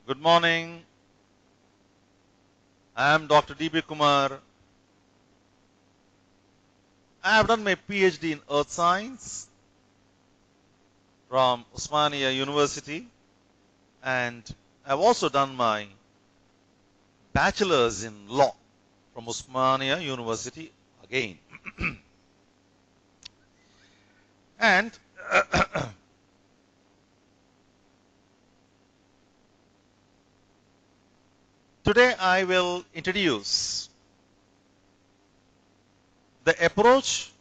Good morning. I am Dr. D.B Kumar. I have done my PhD in Earth Science from Osmania University, and I have also done my bachelor's in law from Osmania University again. And today I will introduce the approach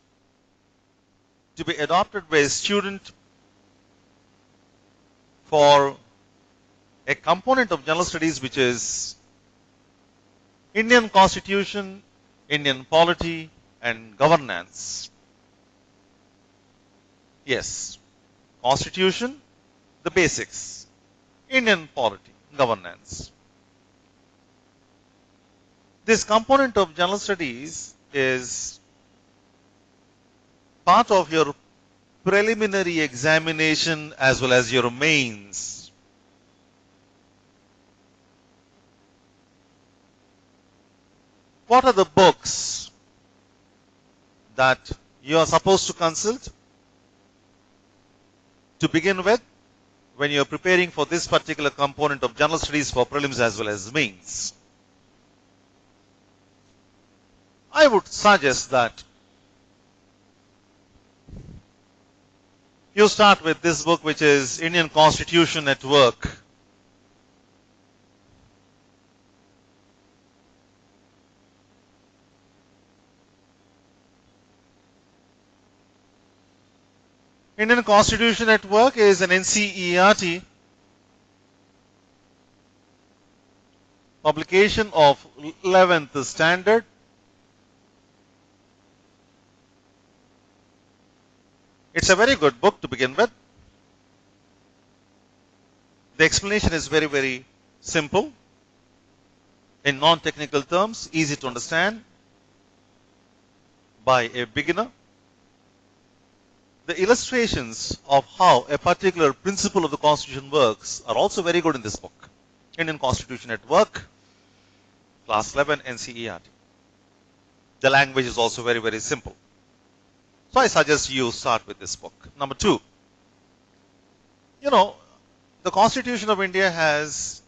to be adopted by a student for a component of general studies, which is Indian Constitution, Indian Polity and Governance. Yes, Constitution, the basics, Indian Polity, Governance. This component of general studies is part of your preliminary examination as well as your mains. What are the books that you are supposed to consult to begin with when you are preparing for this particular component of general studies for prelims as well as mains? I would suggest that you start with this book, which is Indian Constitution at Work. Indian Constitution at Work is an NCERT publication of 11th standard. It's a very good book to begin with. The explanation is very, very simple. In non-technical terms, easy to understand by a beginner. The illustrations of how a particular principle of the Constitution works are also very good in this book. Indian Constitution at Work, Class 11 NCERT. The language is also very, very simple. So I suggest you start with this book. Number 2, the Constitution of India has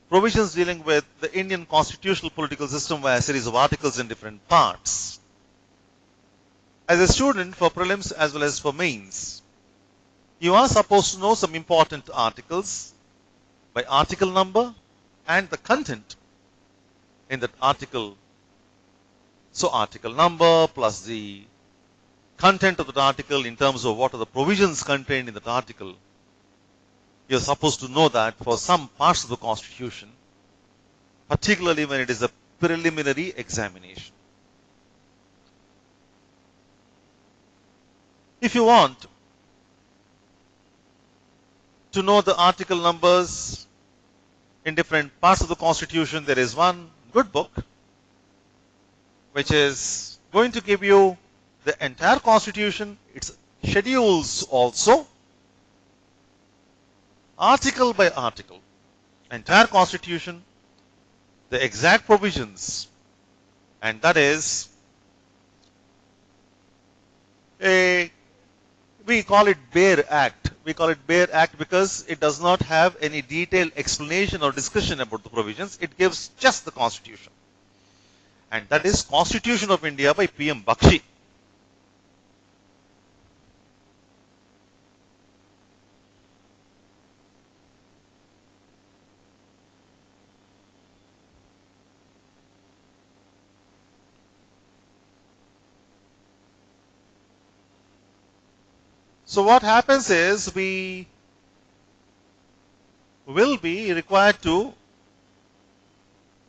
provisions dealing with the Indian constitutional political system via a series of articles in different parts. As a student for prelims as well as for mains, you are supposed to know some important articles by article number and the content in that article. So article number plus the content of that article in terms of what are the provisions contained in that article. You're supposed to know that for some parts of the Constitution, particularly when it is a preliminary examination. If you want to know the article numbers in different parts of the Constitution, there is one good book which is going to give you the entire Constitution, its schedules also, article by article, entire Constitution, the exact provisions, and that is we call it bare act. We call it bare act because it does not have any detailed explanation or discussion about the provisions. It gives just the Constitution. And that is Constitution of India by P.M. Bakshi. So what happens is we will be required to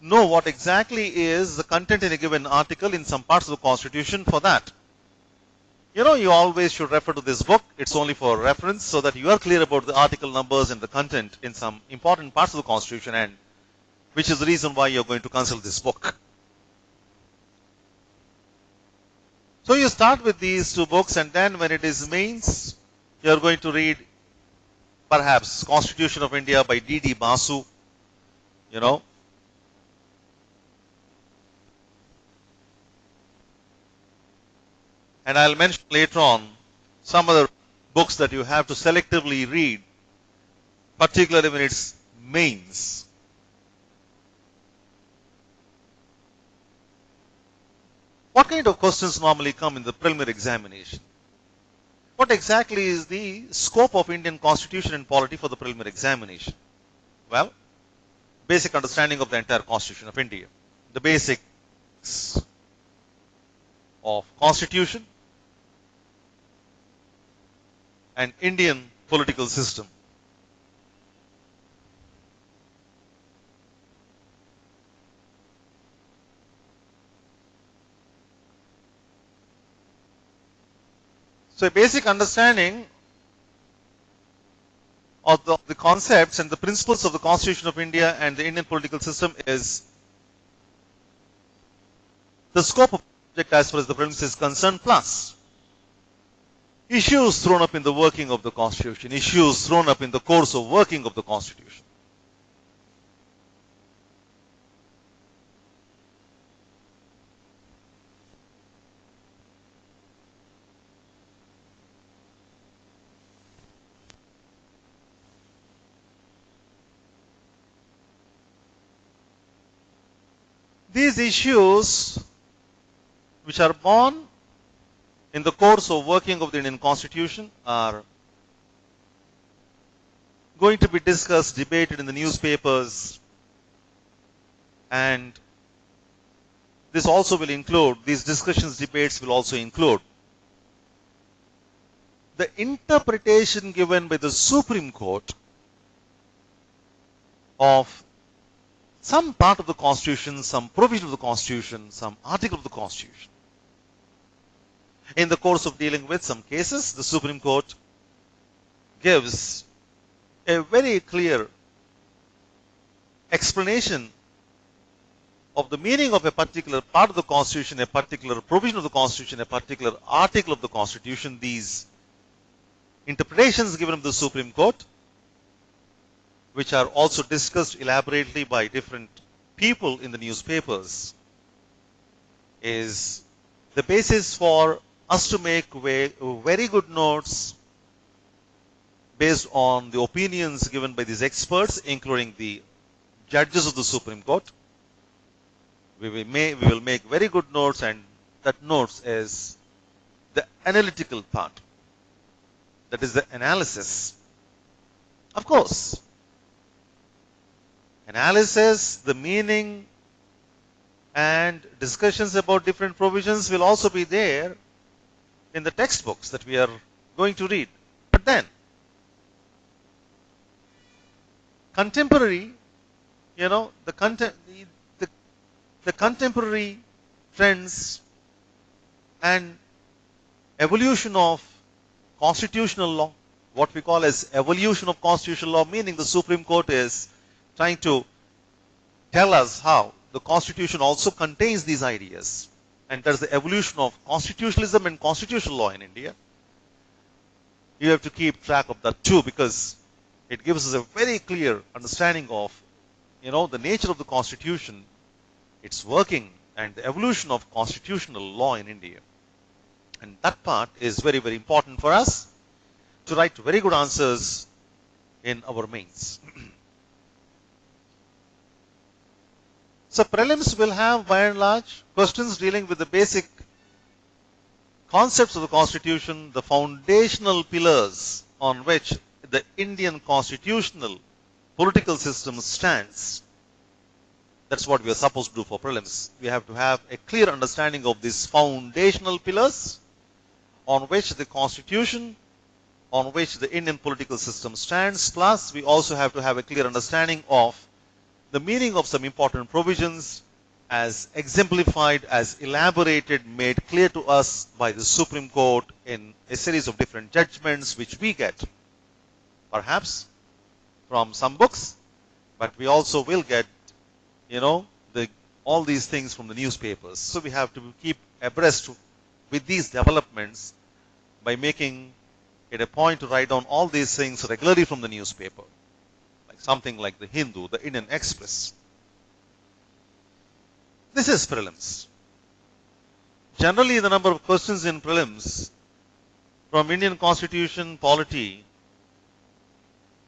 know what exactly is the content in a given article in some parts of the Constitution. For that, you always should refer to this book. It's only for reference so that you are clear about the article numbers and the content in some important parts of the Constitution, and which is the reason why you're going to consult this book. So you start with these two books, and then when it is mains, you are going to read perhaps Constitution of India by D.D. Basu, you know. And I'll mention later on some other books that you have to selectively read, particularly when it's mains. What kind of questions normally come in the preliminary examination? What exactly is the scope of Indian Constitution and polity for the preliminary examination? Well, basic understanding of the entire Constitution of India, the basics of Constitution and Indian political system. So a basic understanding of the concepts and the principles of the Constitution of India and the Indian political system is the scope of the subject as far as the prelims is concerned, plus issues thrown up in the working of the Constitution, issues thrown up in the course of working of the Constitution. These issues which are born in the course of working of the Indian Constitution are going to be discussed, debated in the newspapers, and this also will include, these discussions, debates will also include the interpretation given by the Supreme Court of some part of the Constitution, some provision of the Constitution, some article of the Constitution. In the course of dealing with some cases, the Supreme Court gives a very clear explanation of the meaning of a particular part of the Constitution, a particular provision of the Constitution, a particular article of the Constitution. These interpretations given by the Supreme Court, which are also discussed elaborately by different people in the newspapers, is the basis for us to make very good notes based on the opinions given by these experts, including the judges of the Supreme Court. We will make very good notes, and that notes is the analytical part. That is the analysis. Of course, analysis, the meaning, and discussions about different provisions will also be there in the textbooks that we are going to read. But then, contemporary, the contemporary trends and evolution of constitutional law, what we call as evolution of constitutional law, meaning the Supreme Court is trying to tell us how the Constitution also contains these ideas. And there's the evolution of constitutionalism and constitutional law in India. You have to keep track of that too, because it gives us a very clear understanding of, the nature of the Constitution, its working, and the evolution of constitutional law in India. And that part is very, very important for us to write very good answers in our mains. So prelims will have, by and large, questions dealing with the basic concepts of the Constitution, the foundational pillars on which the Indian constitutional political system stands. That's what we are supposed to do for prelims. We have to have a clear understanding of these foundational pillars on which the Constitution, on which the Indian political system stands, plus we also have to have a clear understanding of the meaning of some important provisions as exemplified, as elaborated, made clear to us by the Supreme Court in a series of different judgments which we get, perhaps from some books, but we also will get, all these things from the newspapers. So we have to keep abreast with these developments by making it a point to write down all these things regularly from the newspaper. Something like the Hindu, the Indian Express, This is prelims. Generally, the number of questions in prelims from Indian Constitution polity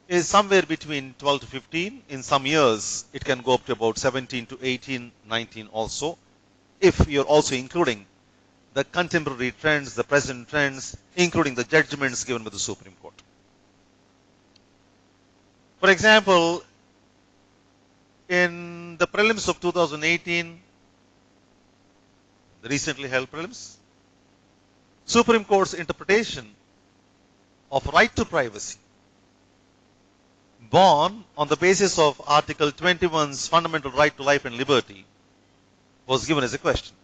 is somewhere between 12 to 15. In some years, it can go up to about 17 to 18, 19 also, if you're also including the contemporary trends, the present trends, including the judgments given by the Supreme Court. For example, in the prelims of 2018, the recently held prelims, Supreme Court's interpretation of right to privacy, born on the basis of Article 21's fundamental right to life and liberty, was given as a question.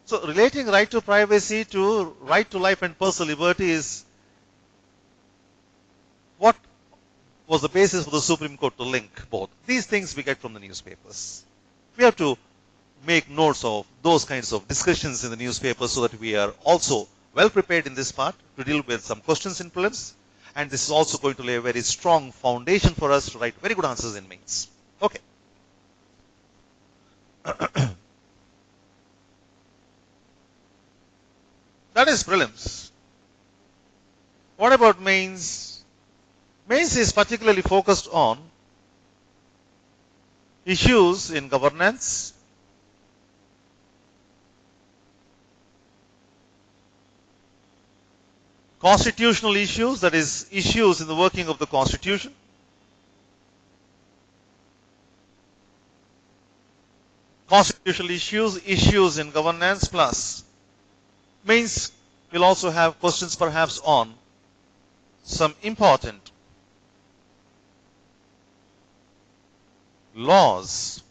So relating right to privacy to right to life and personal liberty is what was the basis for the Supreme Court to link both. These things we get from the newspapers. We have to make notes of those kinds of discussions in the newspapers so that we are also well prepared in this part to deal with some questions in prelims. And this is also going to lay a very strong foundation for us to write very good answers in mains. Okay. That is prelims. What about mains? Mains is particularly focused on issues in governance, constitutional issues, that is, issues in the working of the Constitution, constitutional issues, issues in governance, plus mains will also have questions perhaps on some important laws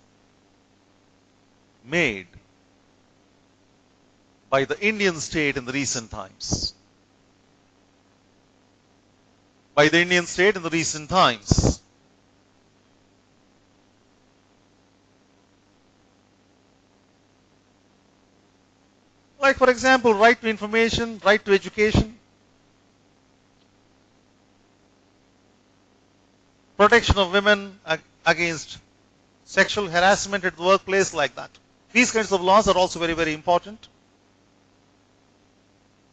made by the Indian state in the recent times. By the Indian state in the recent times. Like, for example, right to information, right to education, protection of women against sexual harassment at the workplace, like that. These kinds of laws are also very, very important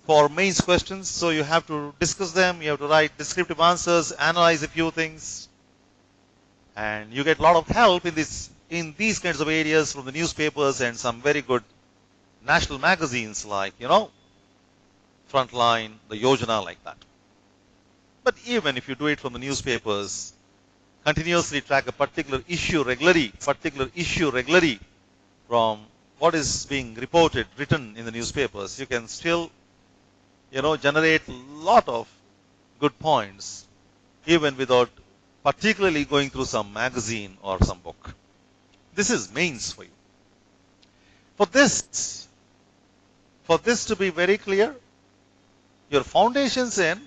for mains questions. So you have to discuss them, you have to write descriptive answers, analyze a few things, and you get a lot of help in these kinds of areas from the newspapers and some very good national magazines like, Frontline, the Yojana, like that. But even if you do it from the newspapers, continuously track a particular issue regularly from what is being reported, written in the newspapers, you can still, generate a lot of good points, even without particularly going through some magazine or some book. This is mains for you. For this to be very clear, your foundations in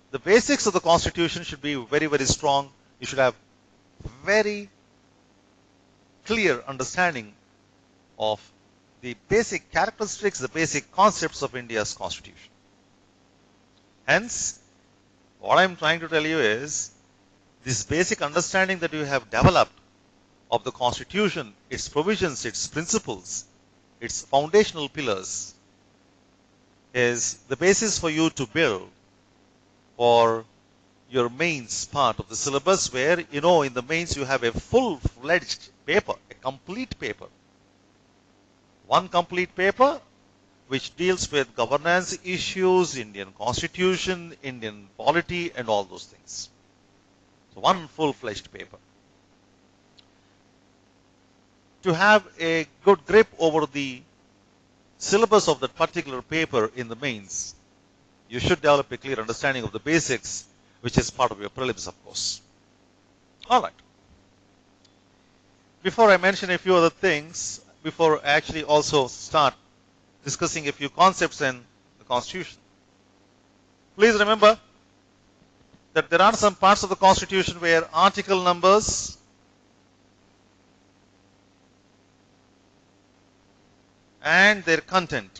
the basics of the Constitution should be very, very strong. You should have very clear understanding of the basic characteristics, the basic concepts of India's Constitution. Hence, what I'm trying to tell you is, this basic understanding that you have developed of the Constitution, its provisions, its principles, its foundational pillars, is the basis for you to build for your mains part of the syllabus, where, in the mains you have a full-fledged paper, a complete paper. One complete paper which deals with governance issues, Indian Constitution, Indian polity, and all those things. So one full-fledged paper. To have a good grip over the syllabus of that particular paper in the mains, you should develop a clear understanding of the basics, which is part of your prelims, of course. All right. Before I mention a few other things, before I actually also start discussing a few concepts in the Constitution, please remember that there are some parts of the Constitution where article numbers and their content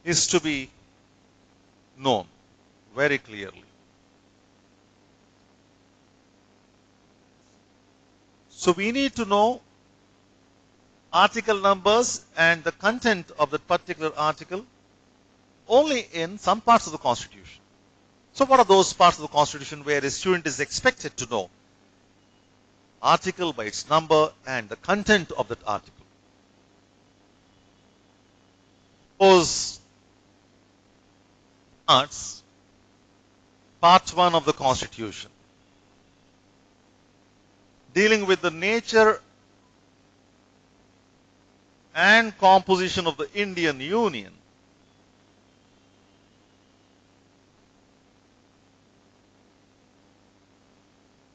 is to be known very clearly. So we need to know article numbers and the content of that particular article only in some parts of the Constitution. So what are those parts of the Constitution where a student is expected to know article by its number and the content of that article? Suppose part 1 of the Constitution, dealing with the nature and composition of the Indian Union.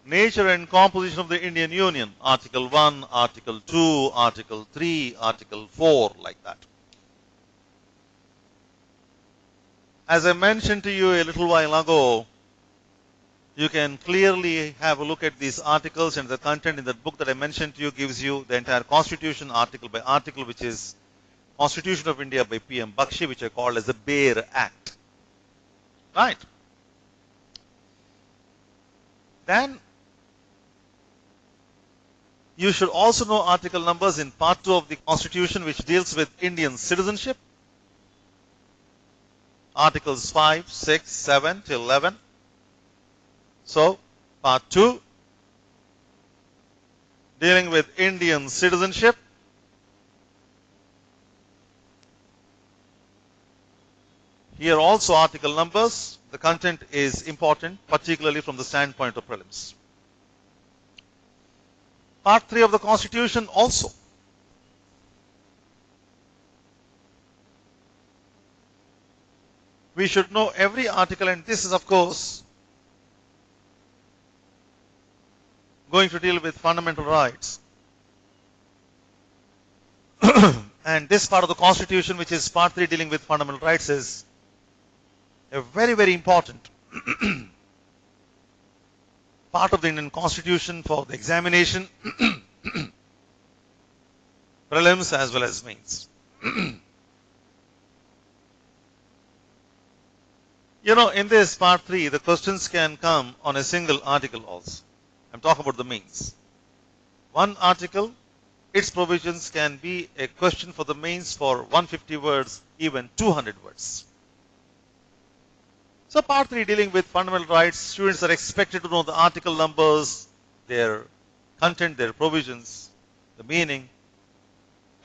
Nature and composition of the Indian Union, Article 1, Article 2, Article 3, Article 4, like that. As I mentioned to you a little while ago, you can clearly have a look at these articles, and the content in that book that I mentioned to you gives you the entire Constitution article by article, which is Constitution of India by P.M. Bakshi, which I call as the Bare Act. Right. Then you should also know article numbers in part 2 of the Constitution, which deals with Indian citizenship. Articles 5, 6, 7 till 11. So, part 2, dealing with Indian citizenship. Here also article numbers. The content is important, particularly from the standpoint of prelims. Part 3 of the Constitution also. We should know every article, and this is of course going to deal with fundamental rights. And this part of the Constitution, which is part 3 dealing with fundamental rights, is a very, very important part of the Indian Constitution for the examination, prelims as well as mains. You know, in this part 3, the questions can come on a single article also. I'm talking about the mains. One article, its provisions can be a question for the mains for 150 words, even 200 words. So part 3 dealing with fundamental rights, students are expected to know the article numbers, their content, their provisions, the meaning.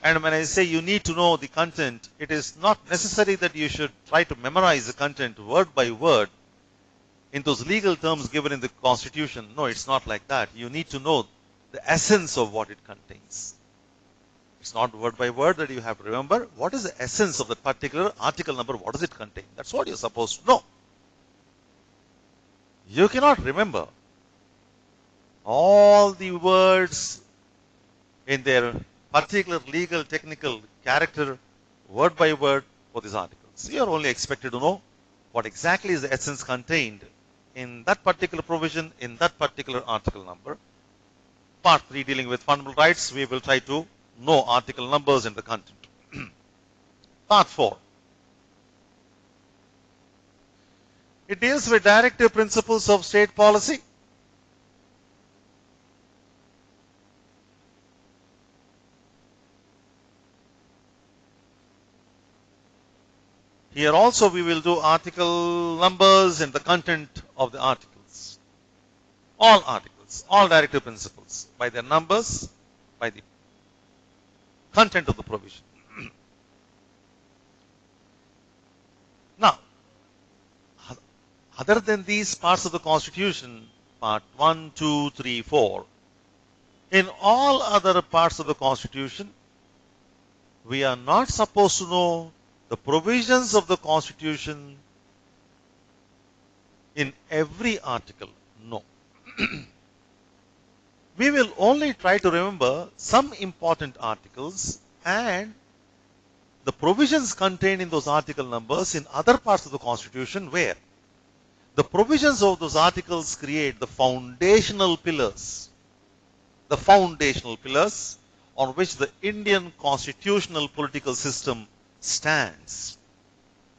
And when I say you need to know the content, it is not necessary that you should try to memorize the content word by word in those legal terms given in the Constitution. No, it's not like that. You need to know the essence of what it contains. It's not word by word that you have to remember. What is the essence of that particular article number? What does it contain? That's what you're supposed to know. You cannot remember all the words in their particular legal technical character word by word for these articles. You are only expected to know what exactly is the essence contained in that particular provision in that particular article number. Part 3 dealing with fundamental rights, we will try to know article numbers and the content. Part 4. It deals with directive principles of state policy. Here also we will do article numbers and the content of the articles. All articles, all directive principles, by their numbers, by the content of the provision. Now, other than these parts of the Constitution, part 1, 2, 3, 4, in all other parts of the Constitution, we are not supposed to know the provisions of the Constitution in every article. No. We will only try to remember some important articles and the provisions contained in those article numbers in other parts of the Constitution where the provisions of those articles create the foundational pillars on which the Indian constitutional political system stands.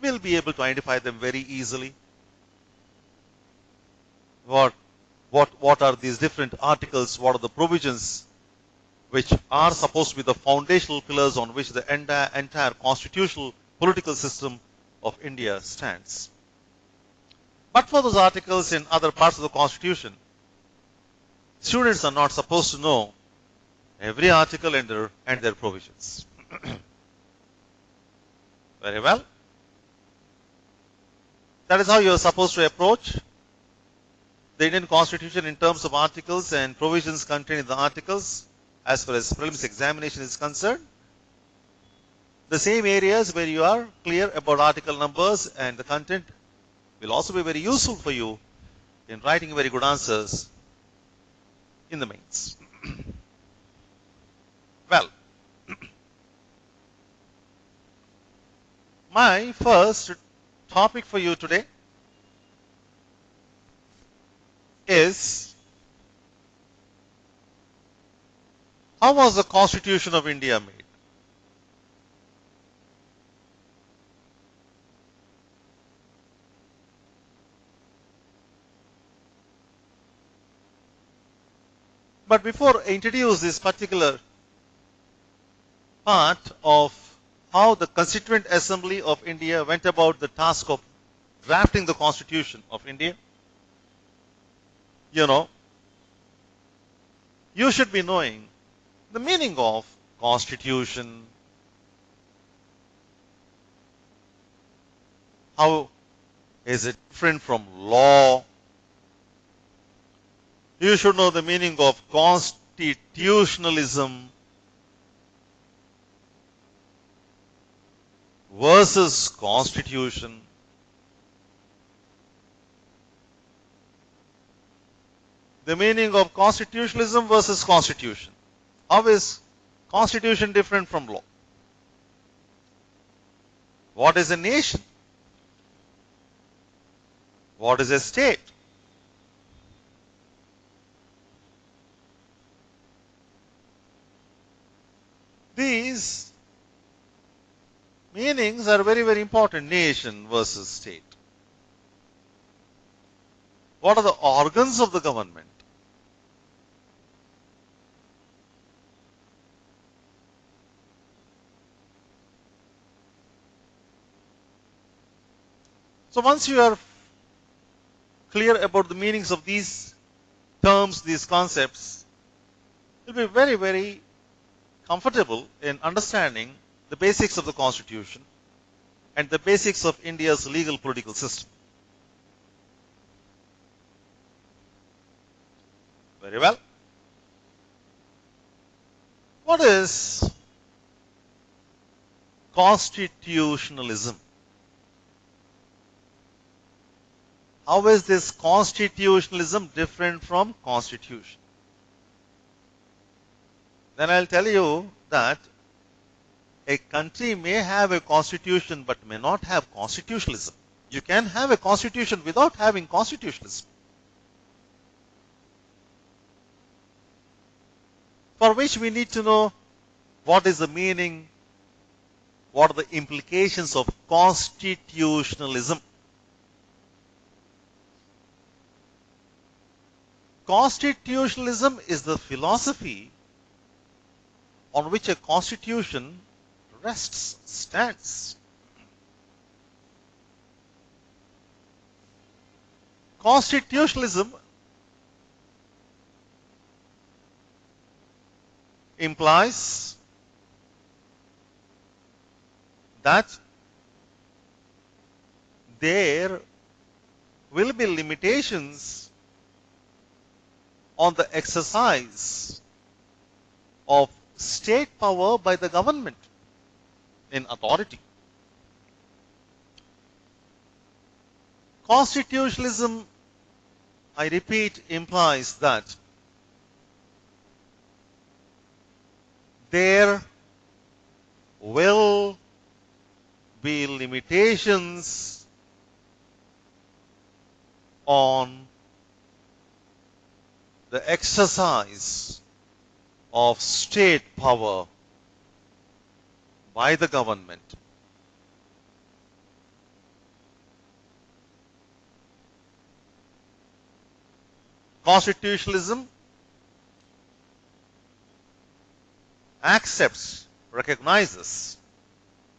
We'll be able to identify them very easily. What are these different articles? What are the provisions which are supposed to be the foundational pillars on which the entire constitutional political system of India stands. But for those articles in other parts of the Constitution, students are not supposed to know every article and their provisions. Very well. That is how you are supposed to approach the Indian Constitution in terms of articles and provisions contained in the articles as far as prelims examination is concerned. The same areas where you are clear about article numbers and the content will also be very useful for you in writing very good answers in the mains. Well, my first topic for you today is how was the Constitution of India made? But before I introduce this particular part of how the Constituent Assembly of India went about the task of drafting the Constitution of India, you should be knowing the meaning of Constitution, how is it different from law. You should know the meaning of constitutionalism versus constitution. The meaning of constitutionalism versus constitution. How is constitution different from law? What is a nation? What is a state? These meanings are very, very important. Nation versus state. What are the organs of the government? So once you are clear about the meanings of these terms, these concepts, you'll be very, very comfortable in understanding the basics of the Constitution and the basics of India's legal political system. Very well. What is constitutionalism? How is this constitutionalism different from constitution? Then I'll tell you that a country may have a constitution but may not have constitutionalism. You can have a constitution without having constitutionalism. For which we need to know what is the meaning, what are the implications of constitutionalism. Constitutionalism is the philosophy on which a constitution rests, stands. Constitutionalism implies that there will be limitations on the exercise of state power by the government in authority. Constitutionalism, I repeat, implies that there will be limitations on the exercise of state power by the government. Constitutionalism accepts, recognizes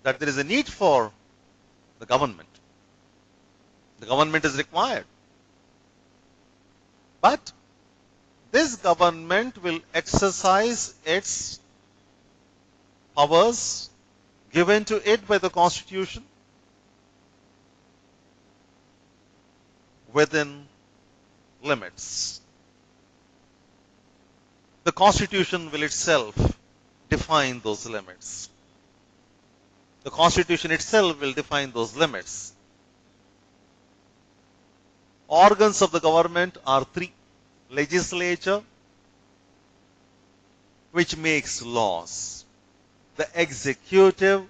that there is a need for the government. The government is required. But this government will exercise its powers given to it by the Constitution within limits. The Constitution will itself define those limits. The Constitution itself will define those limits. Organs of the government are three. Legislature, which makes laws. The executive,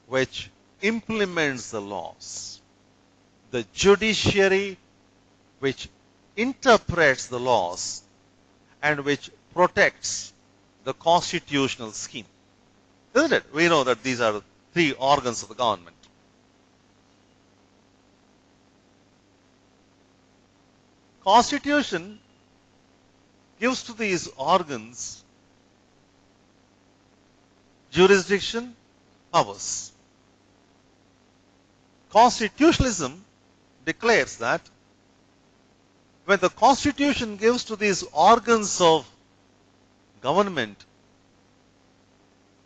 which implements the laws. The judiciary, which interprets the laws and which protects the constitutional scheme. Isn't it? We know that these are the three organs of the government. Constitution gives to these organs jurisdiction, powers. Constitutionalism declares that when the Constitution gives to these organs of government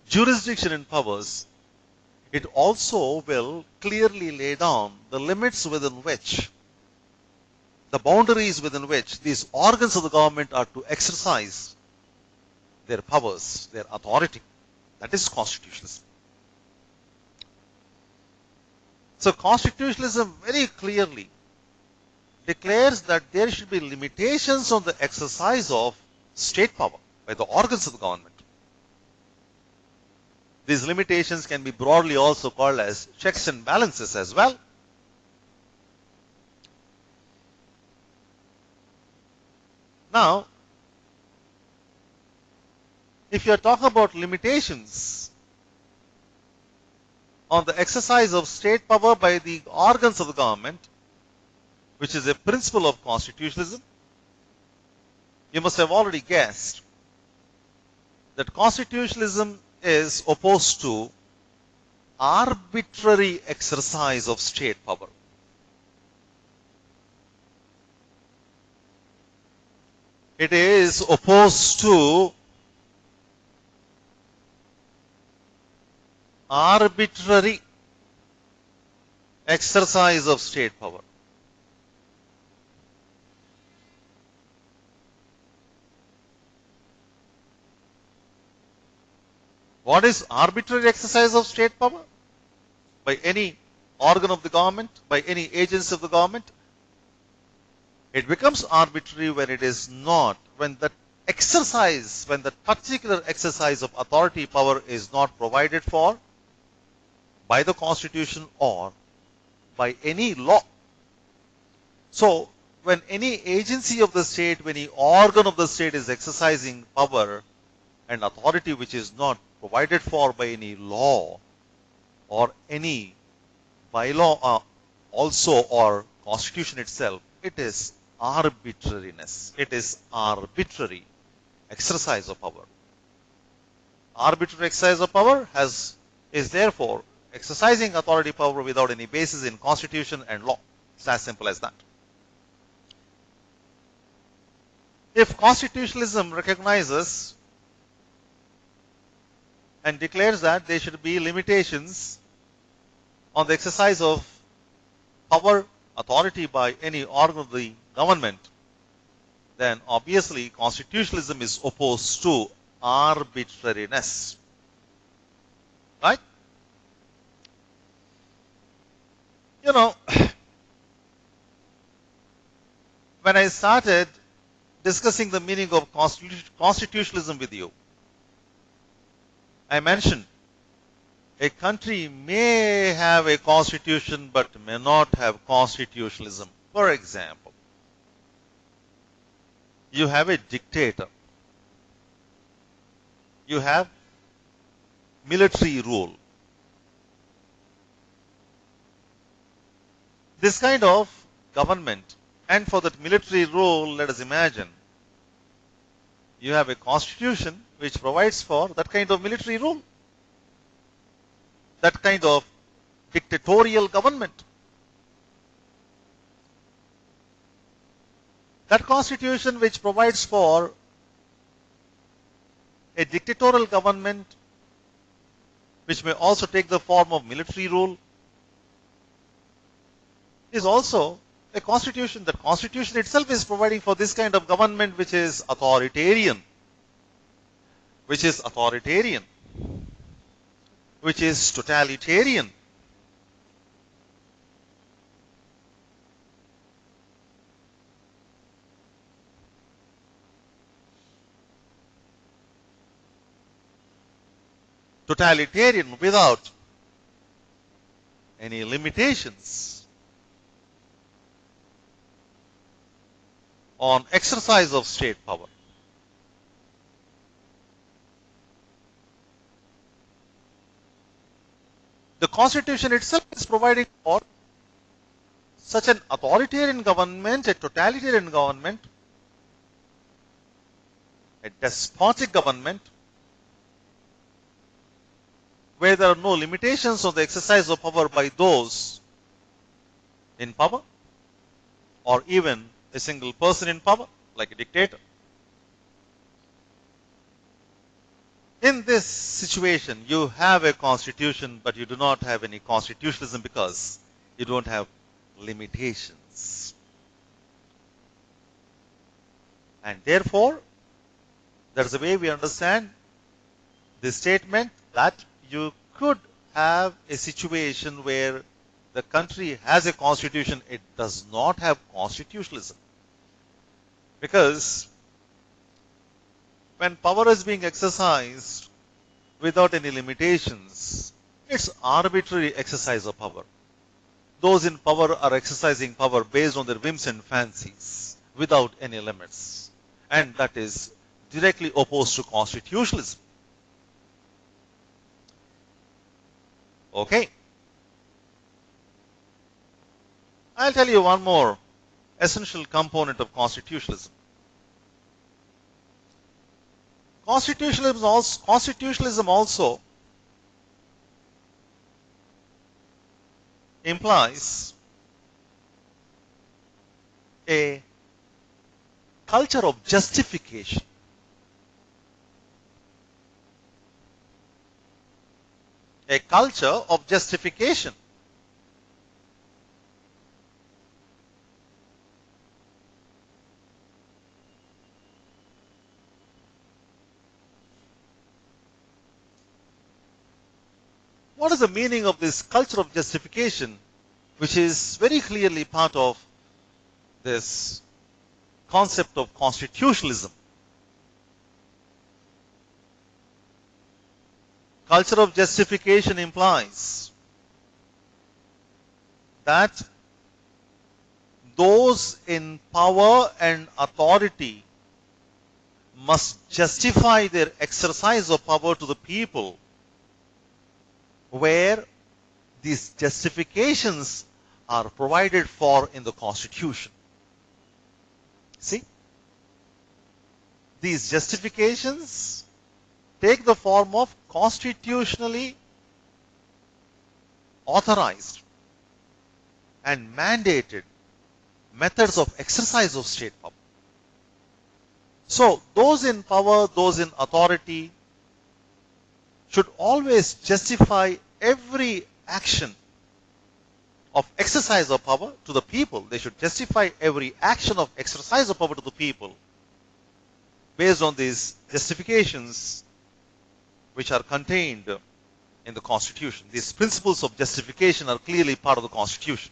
jurisdiction and powers, it also will clearly lay down the limits within which, the boundaries within which these organs of the government are to exercise their powers, their authority. That is constitutionalism. So constitutionalism very clearly declares that there should be limitations on the exercise of state power by the organs of the government. These limitations can be broadly also called as checks and balances as well. Now, if you are talking about limitations on the exercise of state power by the organs of the government, which is a principle of constitutionalism, you must have already guessed that constitutionalism is opposed to arbitrary exercise of state power. It is opposed to arbitrary exercise of state power. What is arbitrary exercise of state power? By any organ of the government, by any agency of the government? It becomes arbitrary when it is not, when that exercise, when that particular exercise of authority power is not provided for by the Constitution or by any law. So, when any agency of the state, when any organ of the state is exercising power and authority which is not provided for by any law or any bylaw also or Constitution itself, it is arbitrariness. It is arbitrary exercise of power. Arbitrary exercise of power is therefore exercising authority power without any basis in Constitution and law. It's as simple as that. If constitutionalism recognizes and declares that there should be limitations on the exercise of power, authority by any organ of the government, then obviously constitutionalism is opposed to arbitrariness. Right? You know, when I started discussing the meaning of constitutionalism with you, I mentioned a country may have a constitution but may not have constitutionalism. For example, you have a dictator. You have military rule. This kind of government, and for that military rule, let us imagine You have a constitution which provides for that kind of military rule, that kind of dictatorial government. That constitution which provides for a dictatorial government which may also take the form of military rule is also a constitution. That constitution itself is providing for this kind of government which is authoritarian, which is totalitarian. Totalitarian without any limitations on exercise of state power. The Constitution itself is providing for such an authoritarian government, a totalitarian government, a despotic government, where there are no limitations on the exercise of power by those in power, or even a single person in power, like a dictator. In this situation, you have a constitution, but you do not have any constitutionalism because you don't have limitations. And therefore, that's the way we understand this statement, that you could have a situation where the country has a constitution, it does not have constitutionalism. Because when power is being exercised without any limitations, it's arbitrary exercise of power. Those in power are exercising power based on their whims and fancies without any limits. And that is directly opposed to constitutionalism. Okay. I'll tell you one more essential component of constitutionalism. Constitutionalism also implies a culture of justification. A culture of justification. What is the meaning of this culture of justification, which is very clearly part of this concept of constitutionalism? Culture of justification implies that those in power and authority must justify their exercise of power to the people, where these justifications are provided for in the Constitution. See? These justifications take the form of constitutionally authorized and mandated methods of exercise of state power. So, those in power, those in authority should always justify every action of exercise of power to the people. They should justify every action of exercise of power to the people based on these justifications which are contained in the Constitution. These principles of justification are clearly part of the Constitution.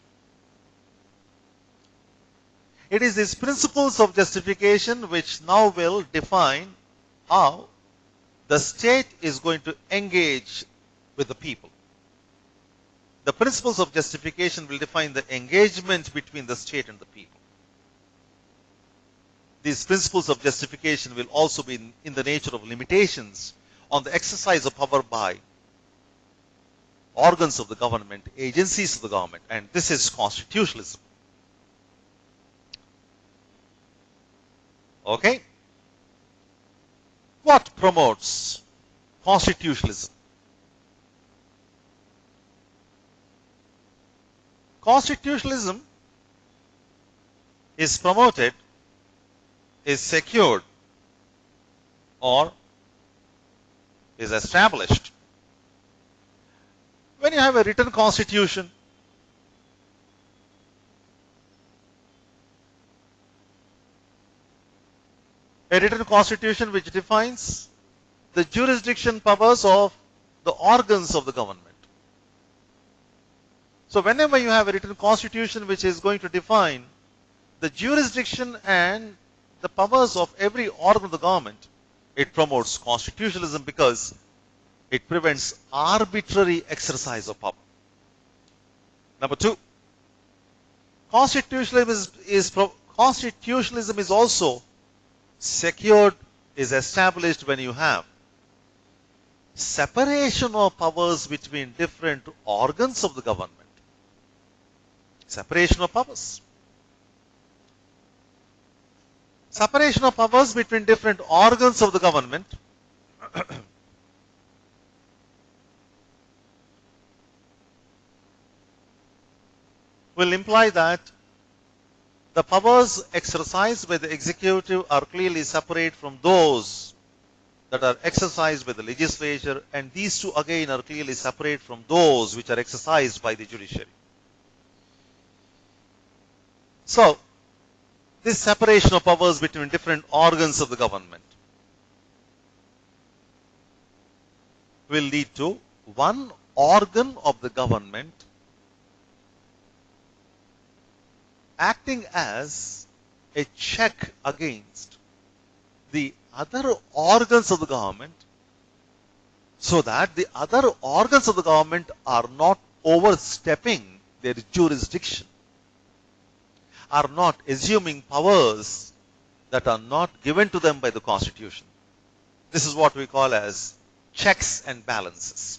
It is these principles of justification which now will define how the state is going to engage with the people. The principles of justification will define the engagement between the state and the people. These principles of justification will also be in the nature of limitations on the exercise of power by organs of the government, agencies of the government, and this is constitutionalism. Okay? promotes constitutionalism? Constitutionalism is promoted, is secured, or is established when you have a written constitution. A written constitution which defines the jurisdiction powers of the organs of the government. So whenever you have a written constitution which is going to define the jurisdiction and the powers of every organ of the government, it promotes constitutionalism because it prevents arbitrary exercise of power. Number two, constitutionalism is also secured, is established when you have separation of powers between different organs of the government. Separation of powers. Separation of powers between different organs of the government will imply that the powers exercised by the executive are clearly separate from those that are exercised by the legislature, and these two again are clearly separate from those which are exercised by the judiciary. So, this separation of powers between different organs of the government will lead to one organ of the government acting as a check against the other organs of the government, so that the other organs of the government are not overstepping their jurisdiction, are not assuming powers that are not given to them by the Constitution. This is what we call as checks and balances.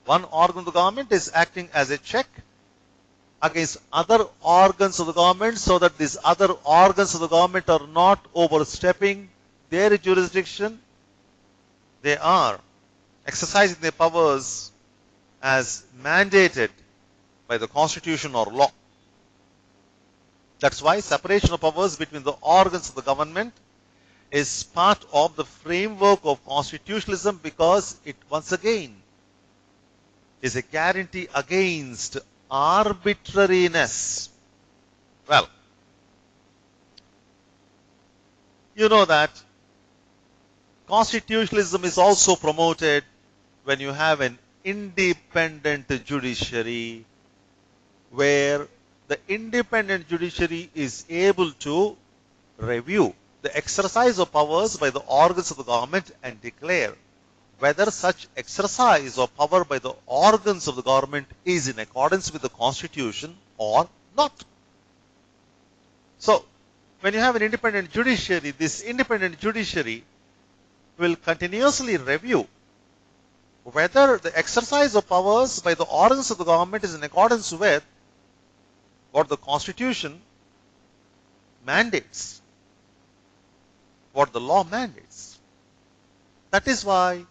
One organ of the government is acting as a check against other organs of the government, so that these other organs of the government are not overstepping their jurisdiction. They are exercising their powers as mandated by the Constitution or law. That's why separation of powers between the organs of the government is part of the framework of constitutionalism, because it once again is a guarantee against arbitrariness. Well, you know that constitutionalism is also promoted when you have an independent judiciary, where the independent judiciary is able to review the exercise of powers by the organs of the government and declare whether such exercise of power by the organs of the government is in accordance with the Constitution or not. So, when you have an independent judiciary, this independent judiciary will continuously review whether the exercise of powers by the organs of the government is in accordance with what the Constitution mandates, what the law mandates. That is why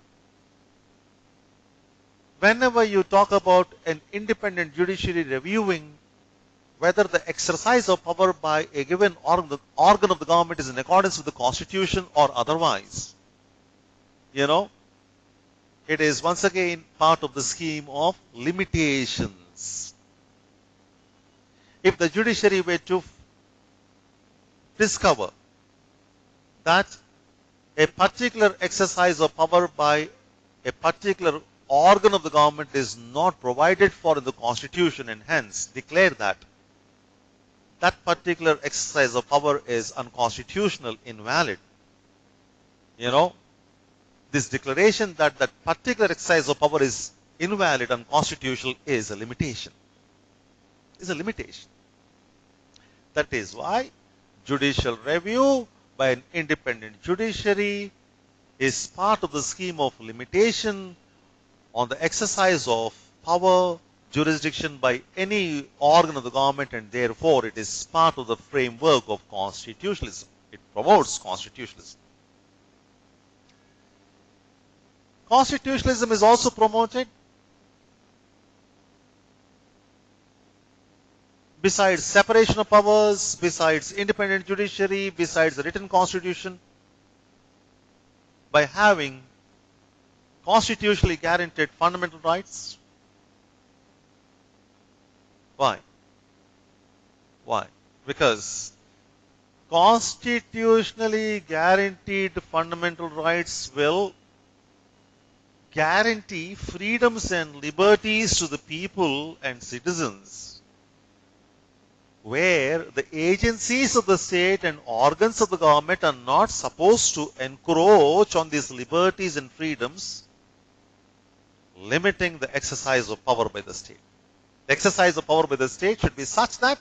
whenever you talk about an independent judiciary reviewing whether the exercise of power by a given organ of the government is in accordance with the Constitution or otherwise, it is once again part of the scheme of limitations. If the judiciary were to discover that a particular exercise of power by a particular organ of the government is not provided for in the Constitution, and hence declare that that particular exercise of power is unconstitutional, invalid, this declaration that that particular exercise of power is invalid, unconstitutional, is a limitation. Is a limitation. That is why judicial review by an independent judiciary is part of the scheme of limitation on the exercise of power, jurisdiction by any organ of the government, and therefore it is part of the framework of constitutionalism. It promotes constitutionalism. Constitutionalism is also promoted. Besides separation of powers, besides independent judiciary, besides the written constitution, by having constitutionally guaranteed fundamental rights. Why? Why? Because constitutionally guaranteed fundamental rights will guarantee freedoms and liberties to the people and citizens, where the agencies of the state and organs of the government are not supposed to encroach on these liberties and freedoms, limiting the exercise of power by the state. The exercise of power by the state should be such that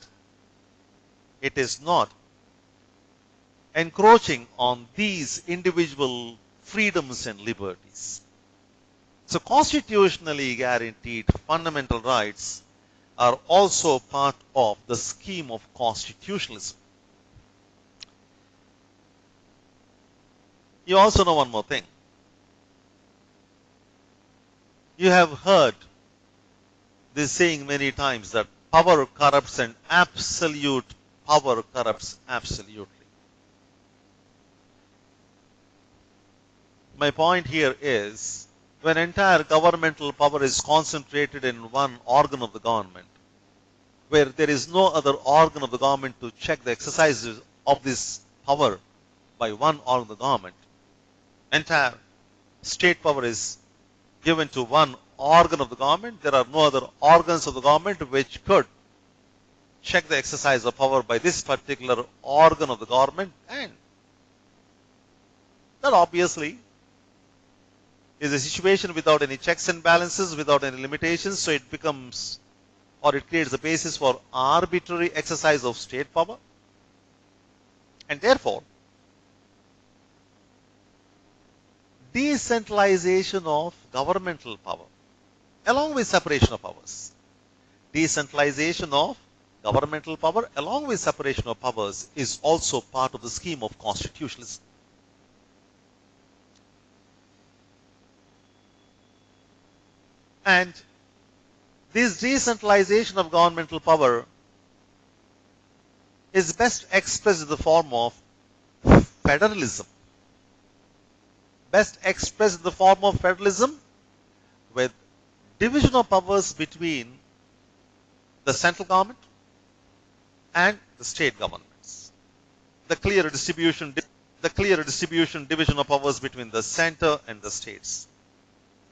it is not encroaching on these individual freedoms and liberties. So constitutionally guaranteed fundamental rights are also part of the scheme of constitutionalism. You also know one more thing. You have heard this saying many times that power corrupts and absolute power corrupts absolutely. My point here is, when entire governmental power is concentrated in one organ of the government, where there is no other organ of the government to check the exercises of this power by one organ of the government, entire state power is given to one organ of the government. There are no other organs of the government which could check the exercise of power by this particular organ of the government, and that obviously is a situation without any checks and balances, without any limitations, so it becomes, or it creates the basis for arbitrary exercise of state power. And therefore, decentralization of governmental power, along with separation of powers. Decentralization of governmental power, along with separation of powers, is also part of the scheme of constitutionalism. And this decentralization of governmental power is best expressed in the form of federalism. Best expressed in the form of federalism, with division of powers between the central government and the state governments. The clear distribution division of powers between the center and the states.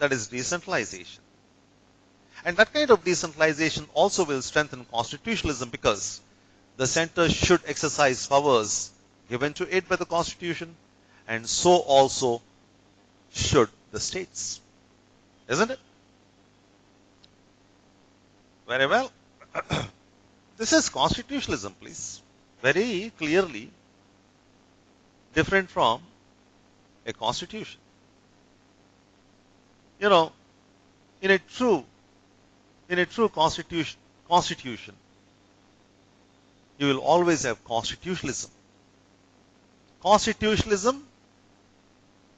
That is decentralization. And that kind of decentralization also will strengthen constitutionalism, because the center should exercise powers given to it by the constitution, and so also should the states. Isn't it? Very well. This is constitutionalism, please. Very clearly different from a constitution. You know, in a true constitution, you will always have constitutionalism. Constitutionalism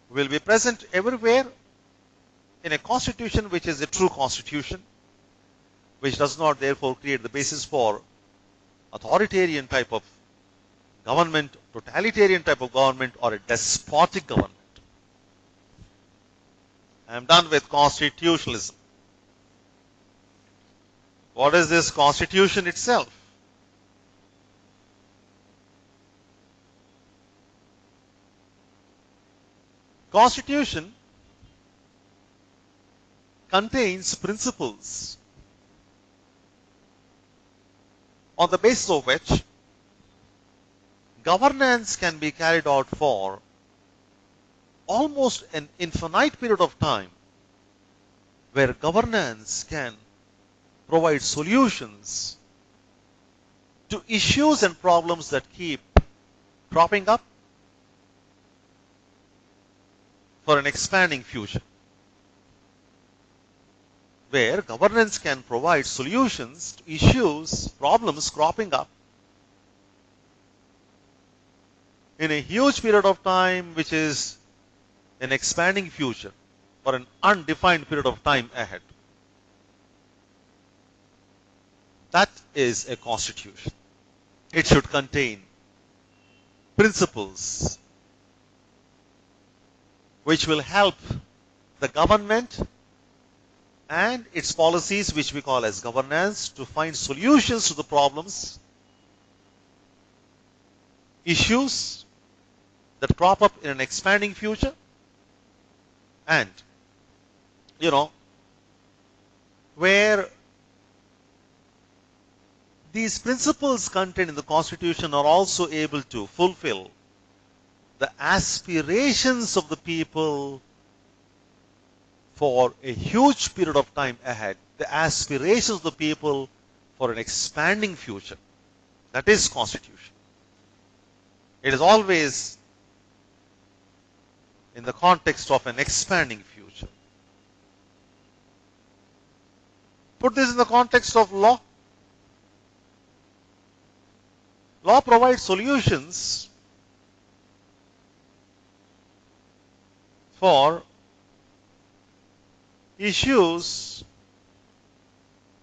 will be present everywhere in a constitution which is a true constitution, which does not therefore create the basis for authoritarian type of government, totalitarian type of government, or a despotic government. I am done with constitutionalism. What is this constitution itself? Constitution contains principles on the basis of which governance can be carried out for almost an infinite period of time, where governance can provide solutions to issues and problems that keep cropping up for an expanding future, where governance can provide solutions to issues, problems cropping up in a huge period of time, which is an expanding future, for an undefined period of time ahead. That is a constitution. It should contain principles which will help the government and its policies, which we call as governance, to find solutions to the problems, issues that crop up in an expanding future, and where these principles contained in the Constitution are also able to fulfill the aspirations of the people for a huge period of time ahead, the aspirations of the people for an expanding future. That is Constitution. It is always in the context of an expanding future. Put this in the context of law. Law provides solutions for issues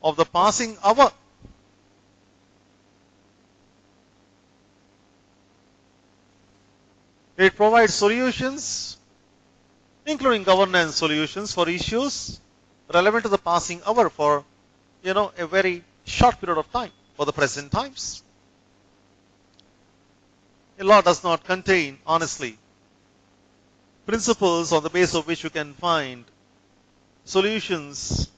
of the passing hour. It provides solutions, including governance solutions, for issues relevant to the passing hour for a very short period of time, for the present times. A law does not contain, honestly, principles on the basis of which you can find solutions,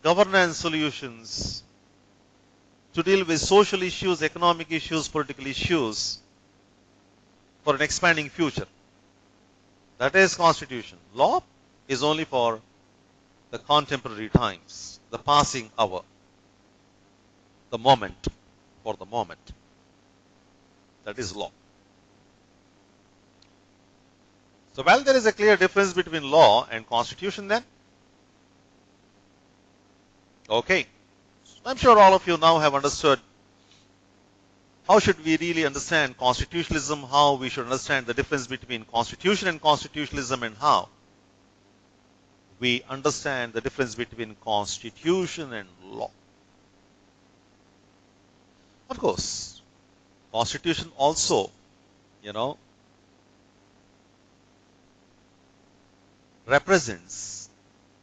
governance solutions to deal with social issues, economic issues, political issues for an expanding future. That is Constitution. Law is only for the contemporary times, the passing hour, the moment, for the moment. That is law. So, while there is a clear difference between law and Constitution then, okay, I'm sure all of you now have understood how should we really understand constitutionalism, how we should understand the difference between Constitution and constitutionalism, and how we understand the difference between Constitution and law. Of course, Constitution also, represents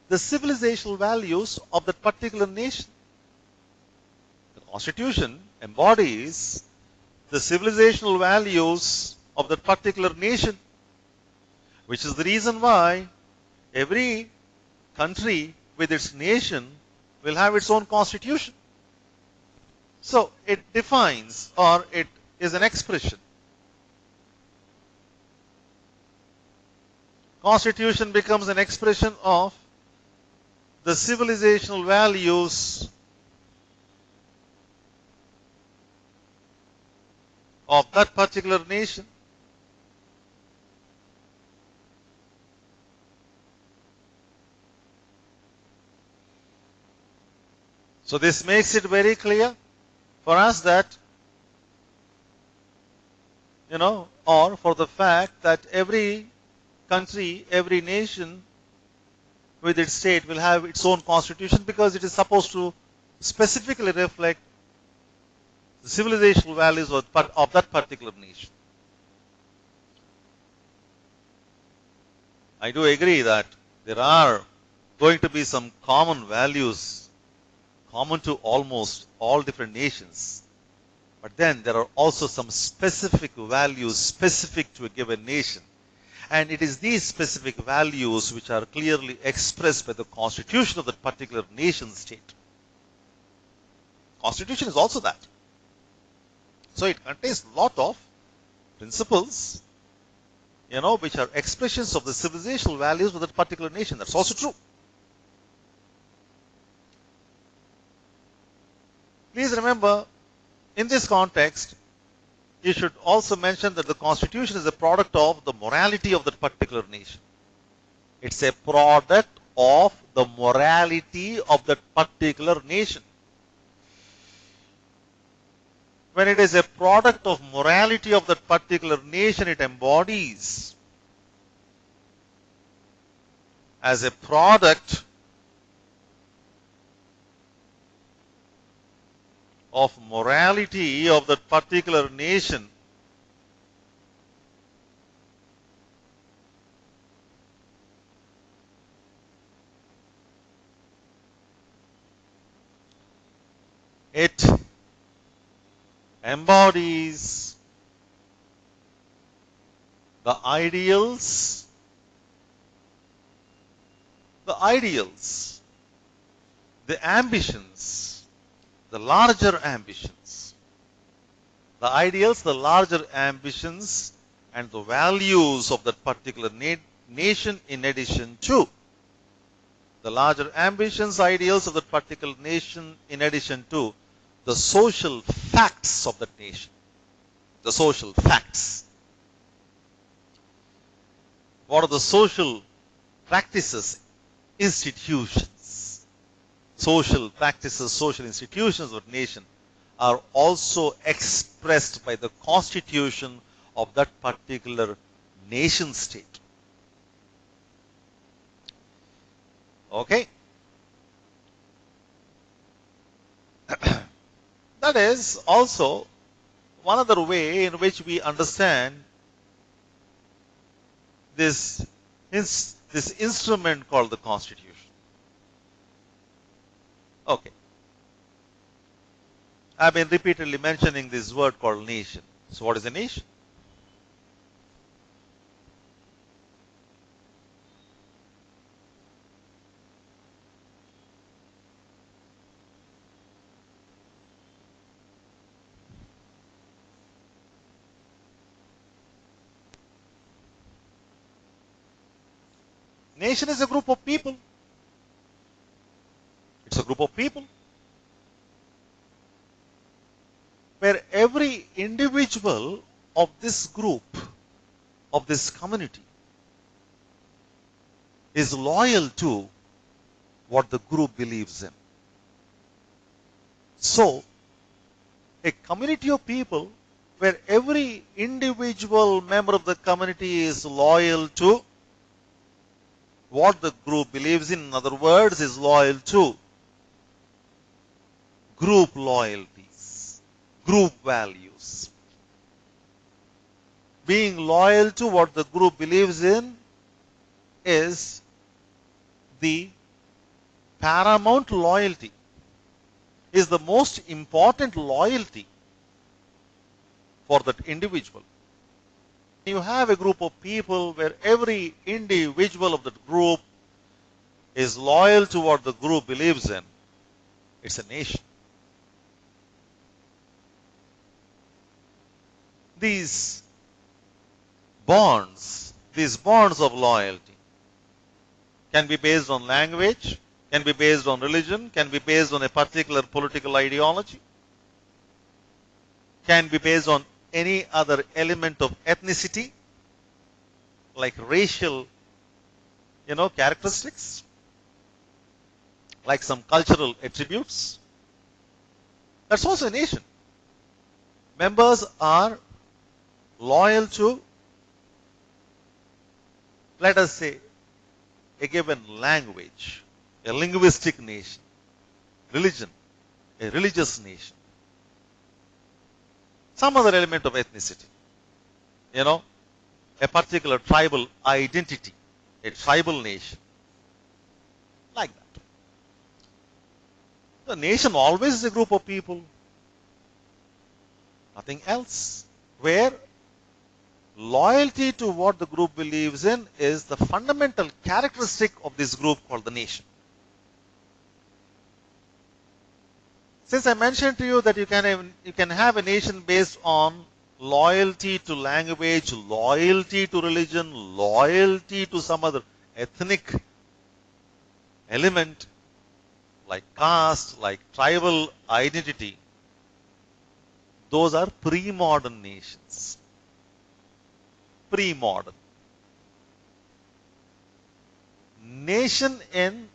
the civilizational values of that particular nation. The Constitution embodies the civilizational values of that particular nation, which is the reason why every country with its nation will have its own constitution. So it defines, or it is an expression. Constitution becomes an expression of the civilizational values of that particular nation. So this makes it very clear for us that, or for the fact that every country, every nation with its state will have its own constitution, because it is supposed to specifically reflect the civilizational values of that particular nation. I do agree that there are going to be some common values, common to almost all different nations. But then there are also some specific values specific to a given nation. And it is these specific values which are clearly expressed by the constitution of that particular nation state. Constitution is also that. So it contains a lot of principles, which are expressions of the civilizational values of that particular nation. That's also true. Please remember, in this context, you should also mention that the Constitution is a product of the morality of that particular nation. It's a product of the morality of that particular nation. When it is a product of morality of that particular nation, it embodies as a product of morality of that particular nation, it embodies the ideals, the ambitions, the larger ambitions, the ideals, the larger ambitions, and the values of that particular nation, in addition to the larger ambitions, ideals of that particular nation, in addition to the social facts of that nation. The social facts. What are the social practices, institutions? Social practices, social institutions of the nation are also expressed by the constitution of that particular nation state. Okay? That is also one other way in which we understand this instrument called the Constitution. Okay. I've been repeatedly mentioning this word called nation. So what is a nation? Nation is a group of people. It's a group of people where every individual of this group, of this community, is loyal to what the group believes in. So, a community of people where every individual member of the community is loyal to what the group believes in other words, is loyal to group loyalties, group values. Being loyal to what the group believes in is the paramount loyalty, is the most important loyalty for that individual. You have a group of people where every individual of that group is loyal to what the group believes in. It's a nation. These bonds of loyalty can be based on language, can be based on religion, can be based on a particular political ideology, can be based on any other element of ethnicity, like racial, characteristics, like some cultural attributes. That's also a nation. Members are loyal to, let us say, a given language, a linguistic nation, religion, a religious nation, some other element of ethnicity, a particular tribal identity, a tribal nation, like that. The nation always is a group of people, nothing else, where loyalty to what the group believes in is the fundamental characteristic of this group called the nation. Since I mentioned to you that you can have a nation based on loyalty to language, loyalty to religion, loyalty to some other ethnic element like caste, like tribal identity, those are pre-modern nations. Pre-modern. Nation in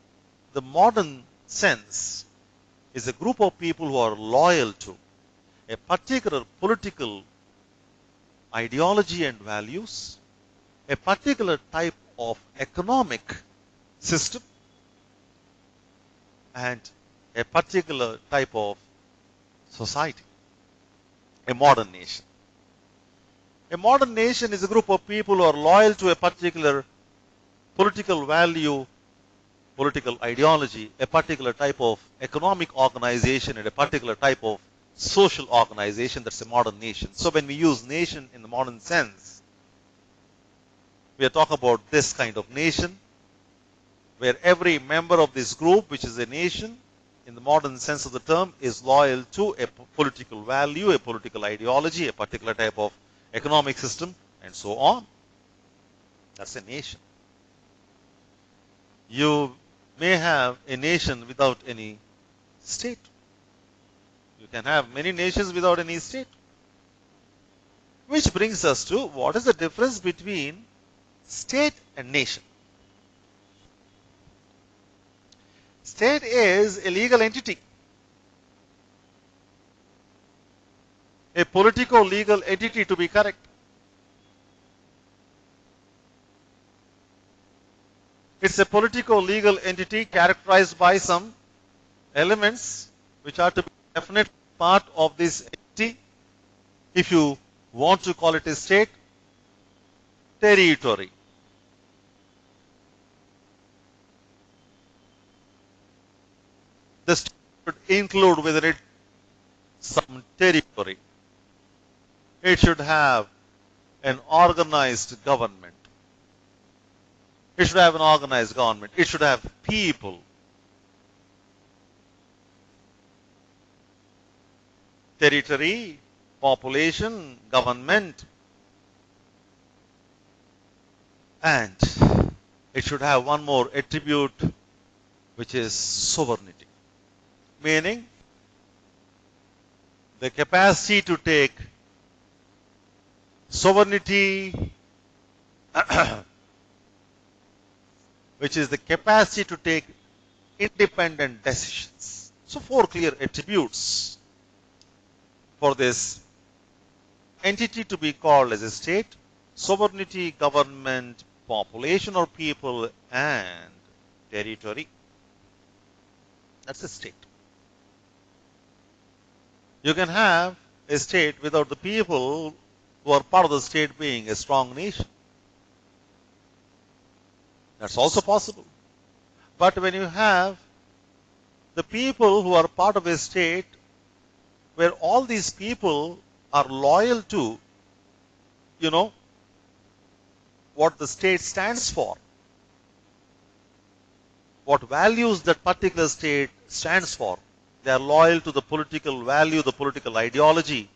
the modern sense is a group of people who are loyal to a particular political ideology and values, a particular type of economic system and a particular type of society, a modern nation. A modern nation is a group of people who are loyal to a particular political value, political ideology, a particular type of economic organization, and a particular type of social organization. That's a modern nation. So when we use nation in the modern sense, we are talking about this kind of nation where every member of this group, which is a nation, in the modern sense of the term, is loyal to a political value, a political ideology, a particular type of economic system, and so on. That's a nation. You may have a nation without any state. You can have many nations without any state. Which brings us to what is the difference between state and nation? State is a legal entity, a politico-legal entity to be correct. It's a politico-legal entity characterized by some elements which are to be a definite part of this entity. If you want to call it a state, territory. The state should include within it some territory. It should have an organized government. It should have an organized government. It should have people. Territory, population, government. And it should have one more attribute, which is sovereignty. Meaning, the capacity to take sovereignty, which is the capacity to take independent decisions. So, four clear attributes for this entity to be called as a state: sovereignty, government, population or people, and territory. That's a state. You can have a state without the people who are part of the state being a strong nation. That's also possible. But when you have the people who are part of a state where all these people are loyal to, what the state stands for, what values that particular state stands for, they are loyal to the political value, the political ideology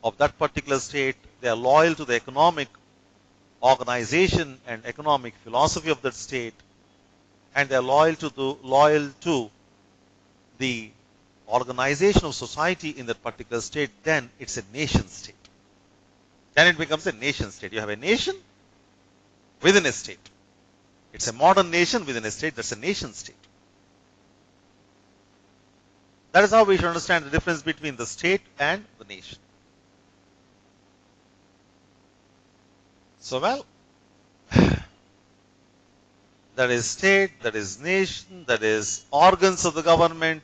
of that particular state. They are loyal to the economic organization and economic philosophy of that state, and they are loyal to the organization of society in that particular state. Then it's a nation state. Then it becomes a nation state. You have a nation within a state. It's a modern nation within a state. That's a nation state. That is how we should understand the difference between the state and the nation. So, that is state, that is nation, that is organs of the government,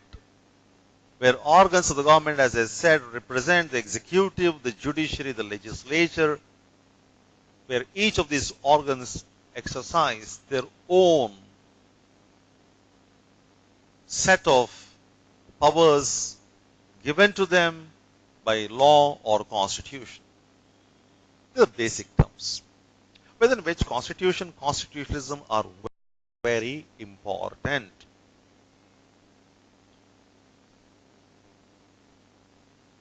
where organs of the government, as I said, represent the executive, the judiciary, the legislature, where each of these organs exercise their own set of powers given to them by law or constitution. These are basic terms, within which constitution, constitutionalism are very important.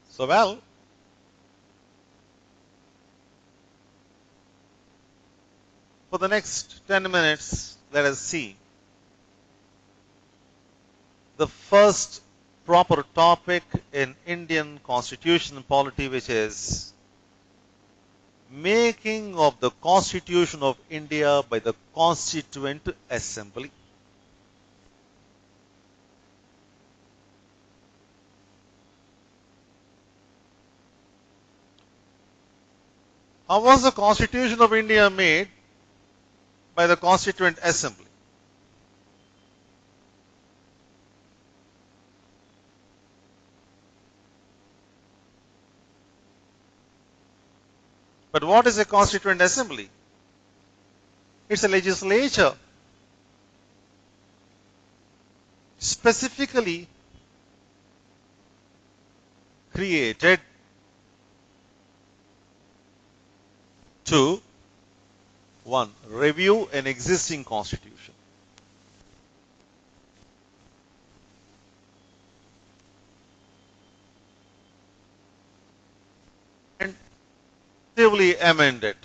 So, for the next 10 minutes, let us see the first proper topic in Indian constitutional polity, which is making of the Constitution of India by the Constituent Assembly. How was the Constitution of India made? By the Constituent Assembly. But what is a Constituent Assembly? It's a legislature specifically created to, one, review an existing constitution. And actively amend it.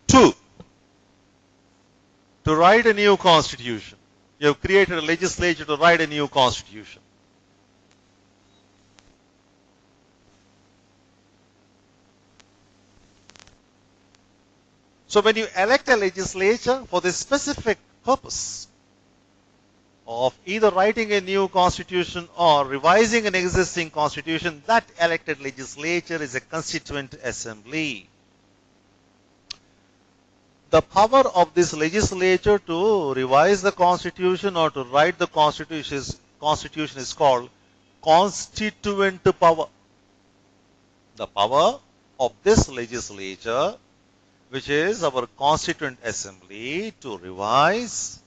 Two, to write a new constitution. You have created a legislature to write a new constitution. So when you elect a legislature for this specific purpose of either writing a new constitution or revising an existing constitution, that elected legislature is a constituent assembly. The power of this legislature to revise the constitution or to write the constitution is called constituent power. The power of this legislature, which is our constituent assembly, to revise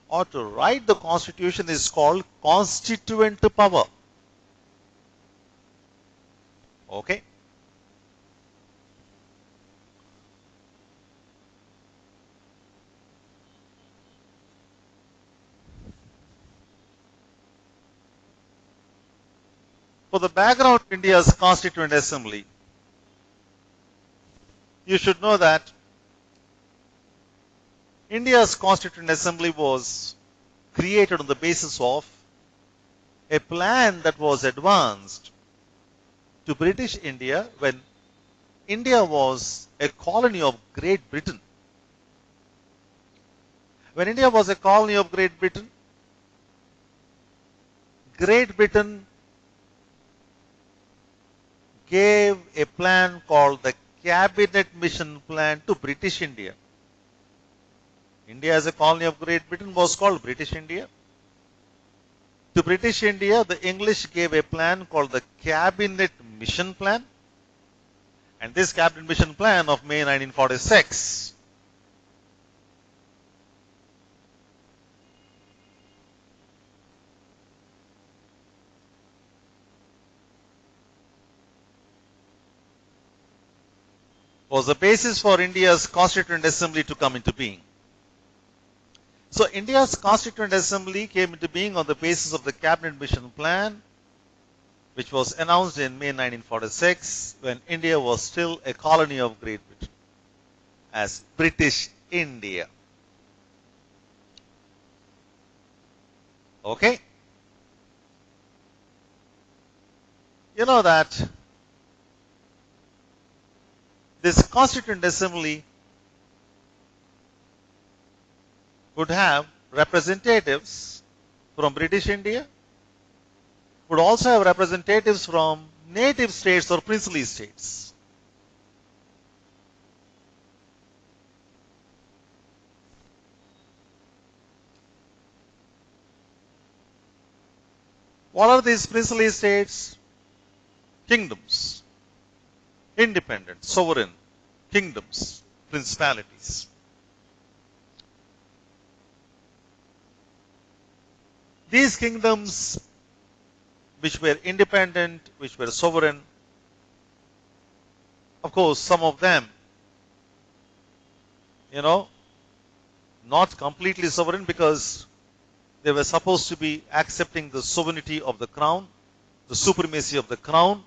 or to write the constitution, is called constituent power. Okay? For the background of India's Constituent Assembly, you should know that India's Constituent Assembly was created on the basis of a plan that was advanced to British India when India was a colony of Great Britain. When India was a colony of Great Britain gave a plan called the Cabinet Mission Plan to British India. India as a colony of Great Britain was called British India. To British India, the English gave a plan called the Cabinet Mission Plan. And this Cabinet Mission Plan of May 1946 was the basis for India's Constituent Assembly to come into being. So India's Constituent Assembly came into being on the basis of the Cabinet Mission Plan, which was announced in May 1946 when India was still a colony of Great Britain as British India. Okay? You know that this Constituent Assembly would have representatives from British India, would also have representatives from native states or princely states. What are these princely states? Kingdoms. Independent, sovereign kingdoms, principalities. These kingdoms, which were independent, which were sovereign, of course, some of them, not completely sovereign because they were supposed to be accepting the sovereignty of the crown, the supremacy of the crown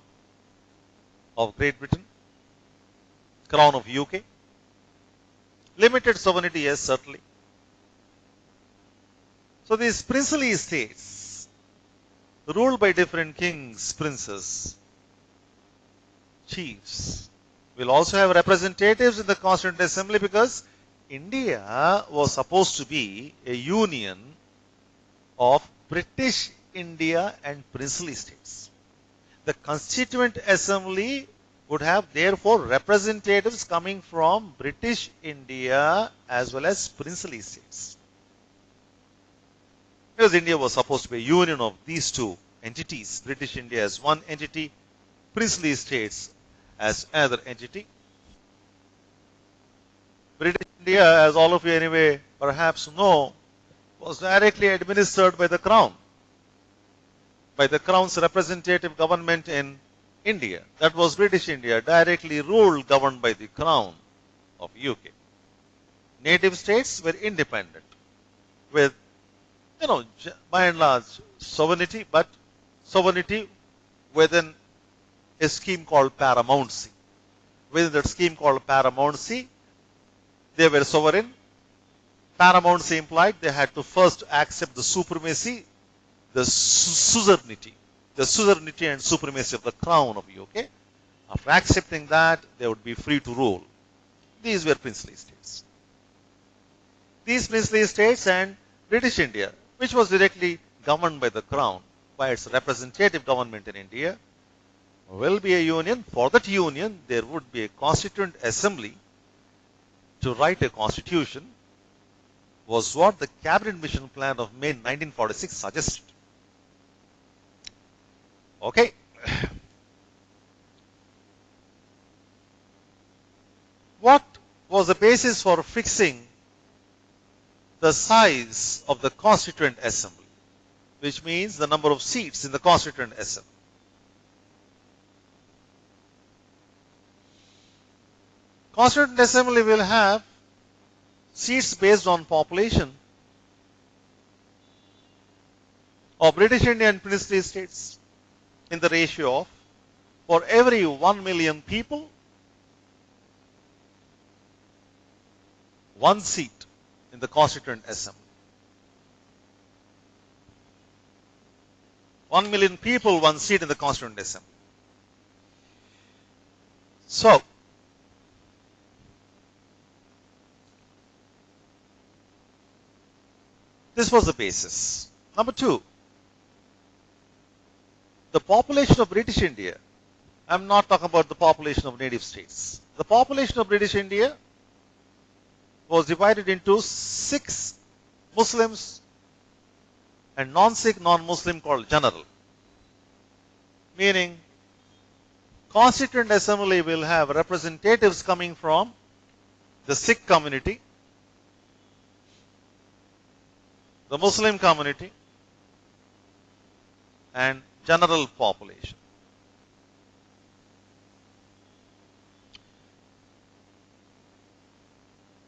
of Great Britain, crown of UK. Limited sovereignty, yes, certainly. So these princely states, ruled by different kings, princes, chiefs, will also have representatives in the Constituent Assembly because India was supposed to be a union of British India and princely states. The Constituent Assembly would have therefore representatives coming from British India as well as princely states. Because India was supposed to be a union of these two entities, British India as one entity, princely states as another entity. British India, as all of you anyway perhaps know, was directly administered by the Crown, by the Crown's representative government in India. That was British India, directly ruled, governed by the Crown of UK. Native states were independent, with, by and large, sovereignty, but sovereignty within a scheme called paramountcy. Within that scheme called paramountcy, they were sovereign. Paramountcy implied they had to first accept the supremacy, the suzerainty and supremacy of the Crown of UK. After accepting that, they would be free to rule. These were princely states. These princely states and British India, which was directly governed by the Crown, by its representative government in India, will be a union. For that union, there would be a Constituent Assembly to write a constitution, was what the Cabinet Mission Plan of May 1946 suggested. Okay. What was the basis for fixing the size of the Constituent Assembly, which means the number of seats in the Constituent Assembly? Constituent Assembly will have seats based on population of British India and princely states in the ratio of, for every 1 million people, 1 seat in the Constituent Assembly. 1 million people, 1 seat in the Constituent Assembly. So, this was the basis. Number 2, the population of British India, I am not talking about the population of native states. The population of British India was divided into 6 Muslims and non-Sikh, non-Muslim called general. Meaning, Constituent Assembly will have representatives coming from the Sikh community, the Muslim community, and general population.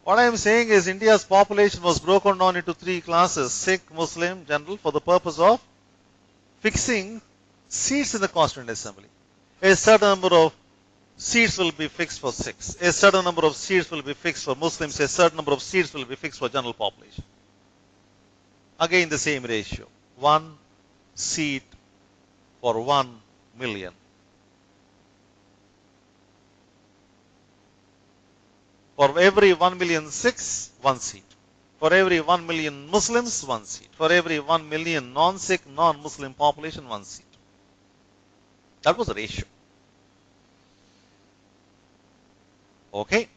What I am saying is India's population was broken down into 3 classes, Sikh, Muslim, general, for the purpose of fixing seats in the Constituent Assembly. A certain number of seats will be fixed for Sikhs. A certain number of seats will be fixed for Muslims. A certain number of seats will be fixed for general population. Again, the same ratio. 1 seat for 1 million. For every 1 million Sikhs, 1 seat. For every 1 million Muslims, 1 seat. For every 1 million non-Sikh, non-Muslim population, 1 seat. That was the ratio. Okay.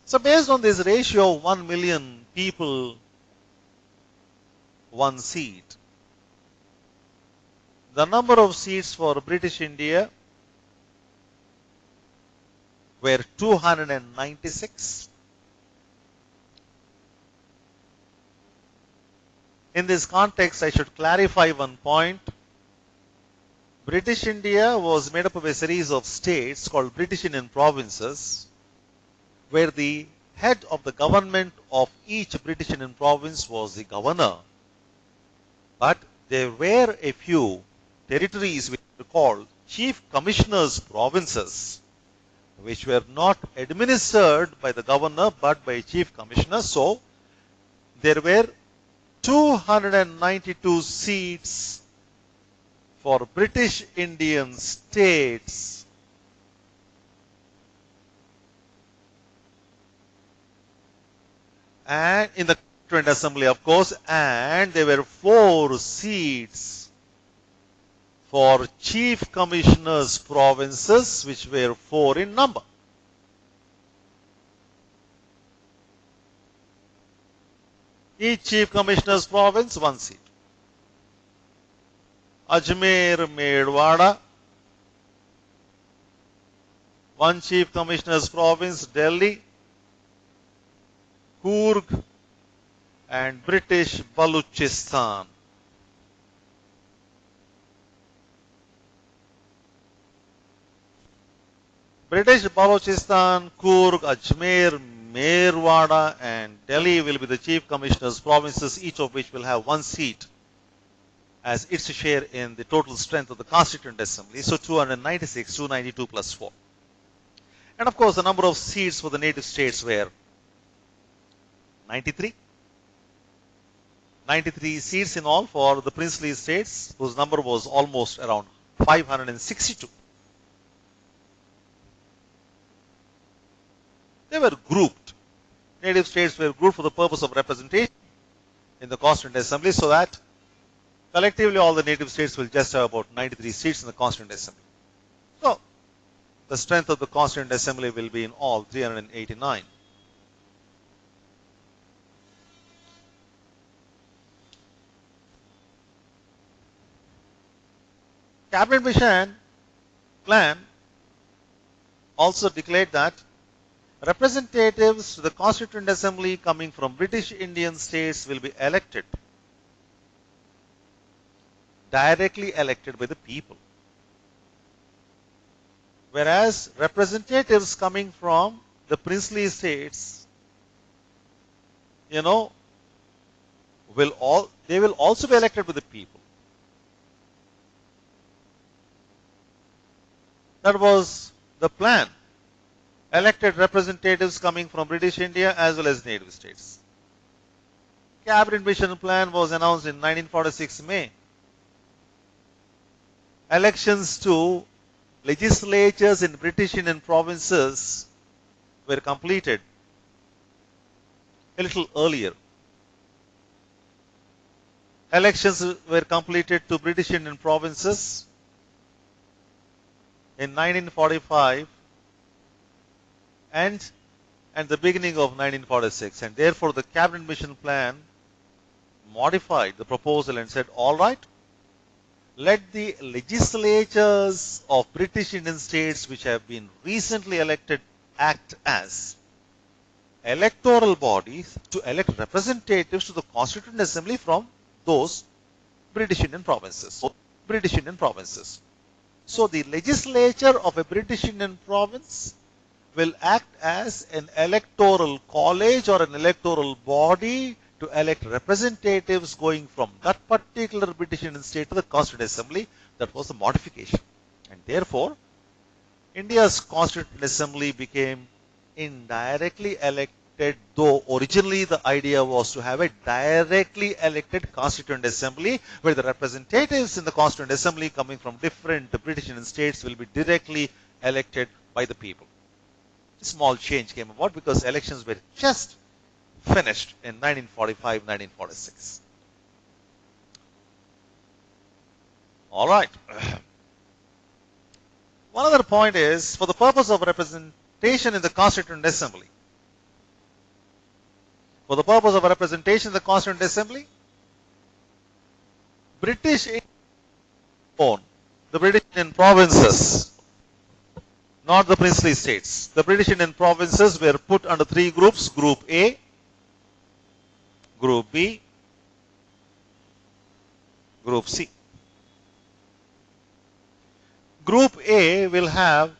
So based on this ratio, 1 million people, 1 seat, the number of seats for British India were 296. In this context, I should clarify one point. British India was made up of a series of states called British Indian provinces, where the head of the government of each British Indian province was the governor. But there were a few territories which were called chief commissioners' provinces, which were not administered by the governor but by chief commissioner. So, there were 292 seats for British Indian states and in the Constituent Assembly, of course, and there were 4 seats for chief commissioners' provinces, which were 4 in number. Each Chief Commissioner's province, 1 seat. Ajmer, Medwada, 1 Chief Commissioner's province, Delhi, Coorg, and British Baluchistan. British Balochistan, Coorg, Ajmer, Merwada, and Delhi will be the Chief Commissioners' provinces, each of which will have 1 seat as its share in the total strength of the Constituent Assembly. So 296, 292 plus 4. And of course, the number of seats for the native states were 93. 93 seats in all for the princely states, whose number was almost around 562. They were grouped. Native states were grouped for the purpose of representation in the Constituent Assembly, so that collectively all the native states will just have about 93 seats in the Constituent Assembly. So, the strength of the Constituent Assembly will be in all 389. Cabinet Mission plan also declared that representatives to the Constituent Assembly coming from British Indian states will be elected, directly elected by the people. Whereas representatives coming from the princely states, they will also be elected by the people. That was the plan. Elected representatives coming from British India as well as native states. Cabinet Mission plan was announced in 1946 May. Elections to legislatures in British Indian provinces were completed a little earlier. Elections were completed to British Indian provinces in 1945 and at the beginning of 1946, and therefore the Cabinet Mission plan modified the proposal and said, all right, let the legislatures of British Indian states which have been recently elected act as electoral bodies to elect representatives to the Constituent Assembly from those British Indian provinces. So the legislature of a British Indian province will act as an electoral college or an electoral body to elect representatives going from that particular British Indian state to the Constituent Assembly. That was the modification. And therefore, India's Constituent Assembly became indirectly elected, though originally the idea was to have a directly elected Constituent Assembly, where the representatives in the Constituent Assembly coming from different British Indian states will be directly elected by the people. A small change came about because elections were just finished in 1945-1946. All right. One other point is, for the purpose of representation in the Constituent Assembly, British own the British Indian provinces, not the princely states. The British Indian provinces were put under 3 groups: Group A, Group B, Group C. Group A will have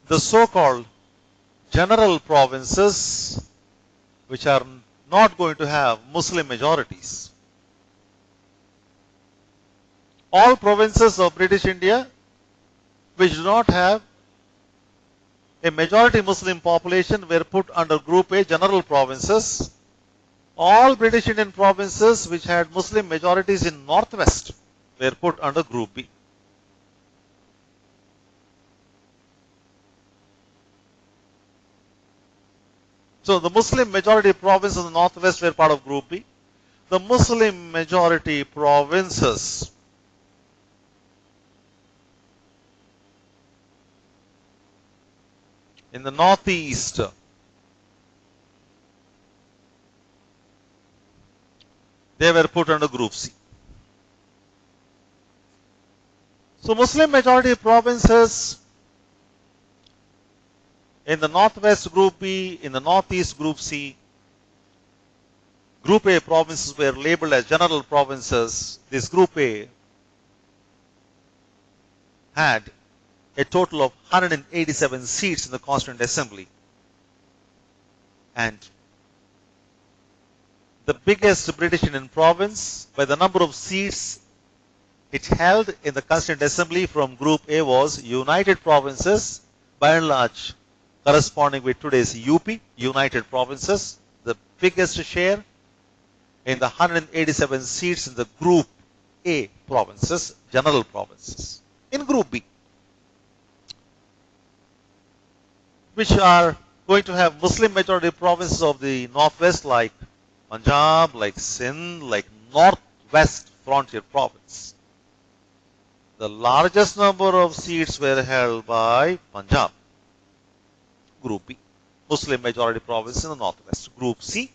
the so-called general provinces, which are not going to have Muslim majorities. All provinces of British India which do not have a majority Muslim population were put under Group A, general provinces. All British Indian provinces which had Muslim majorities in Northwest were put under Group B. So the Muslim majority provinces in the Northwest were part of Group B. The Muslim majority provinces in the Northeast They were put under Group C. So Muslim majority provinces in the Northwest Group B, in the Northeast Group C, Group A provinces were labeled as general provinces. This Group A had a total of 187 seats in the Constituent Assembly. And the biggest British Indian province by the number of seats it held in the Constituent Assembly from Group A was United Provinces, by and large corresponding with today's UP, United Provinces, the biggest share in the 187 seats in the Group A provinces, general provinces. In Group B, which are going to have Muslim majority provinces of the Northwest like Punjab, like Sindh, like Northwest Frontier Province. The largest number of seats were held by Punjab, Group B, Muslim majority province in the Northwest. Group C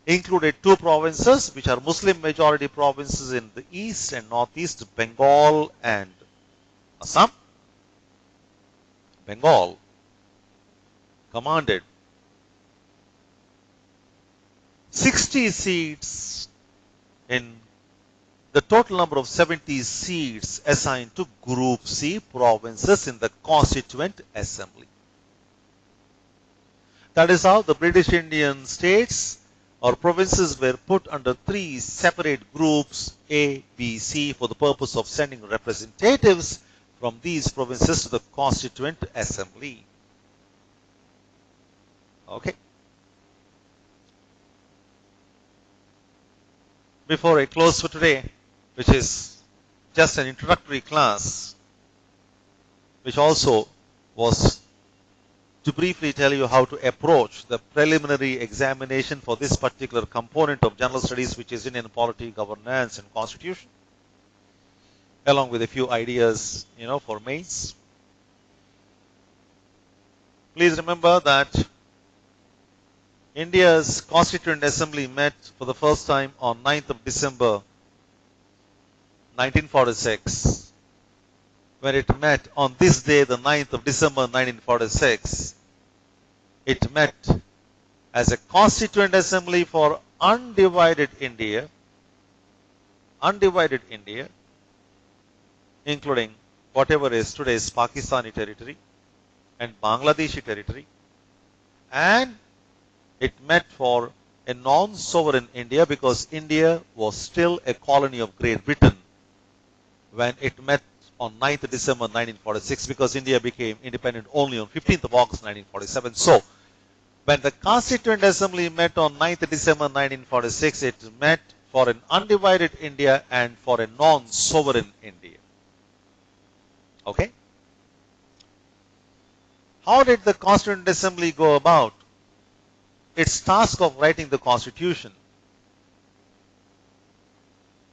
included two provinces which are Muslim majority provinces in the East and Northeast, Bengal and Assam. Bengal commanded 60 seats in the total number of 70 seats assigned to Group C provinces in the Constituent Assembly. That is how the British Indian states or provinces were put under three separate groups A, B, C for the purpose of sending representatives from these provinces to the Constituent Assembly. Okay. Before I close for today, which is just an introductory class, which also was to briefly tell you how to approach the preliminary examination for this particular component of general studies, which is Indian polity, governance, and constitution, along with a few ideas, for mains. Please remember that India's Constituent Assembly met for the first time on 9th of December 1946. When it met on this day, the 9th of December 1946, it met as a Constituent Assembly for undivided India, including whatever is today's Pakistani territory and Bangladeshi territory, and it met for a non-sovereign India because India was still a colony of Great Britain when it met on 9th December 1946, because India became independent only on 15th of August 1947. So, when the Constituent Assembly met on 9th December 1946, it met for an undivided India and for a non-sovereign India. Okay? How did the Constituent Assembly go about its task of writing the Constitution?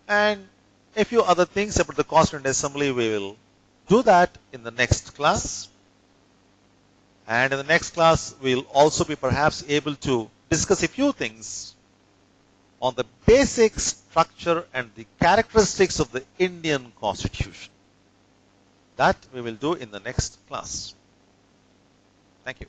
And a few other things about the Constituent Assembly, we will do that in the next class. And in the next class, we will also be perhaps able to discuss a few things on the basic structure and the characteristics of the Indian Constitution. That we will do in the next class. Thank you.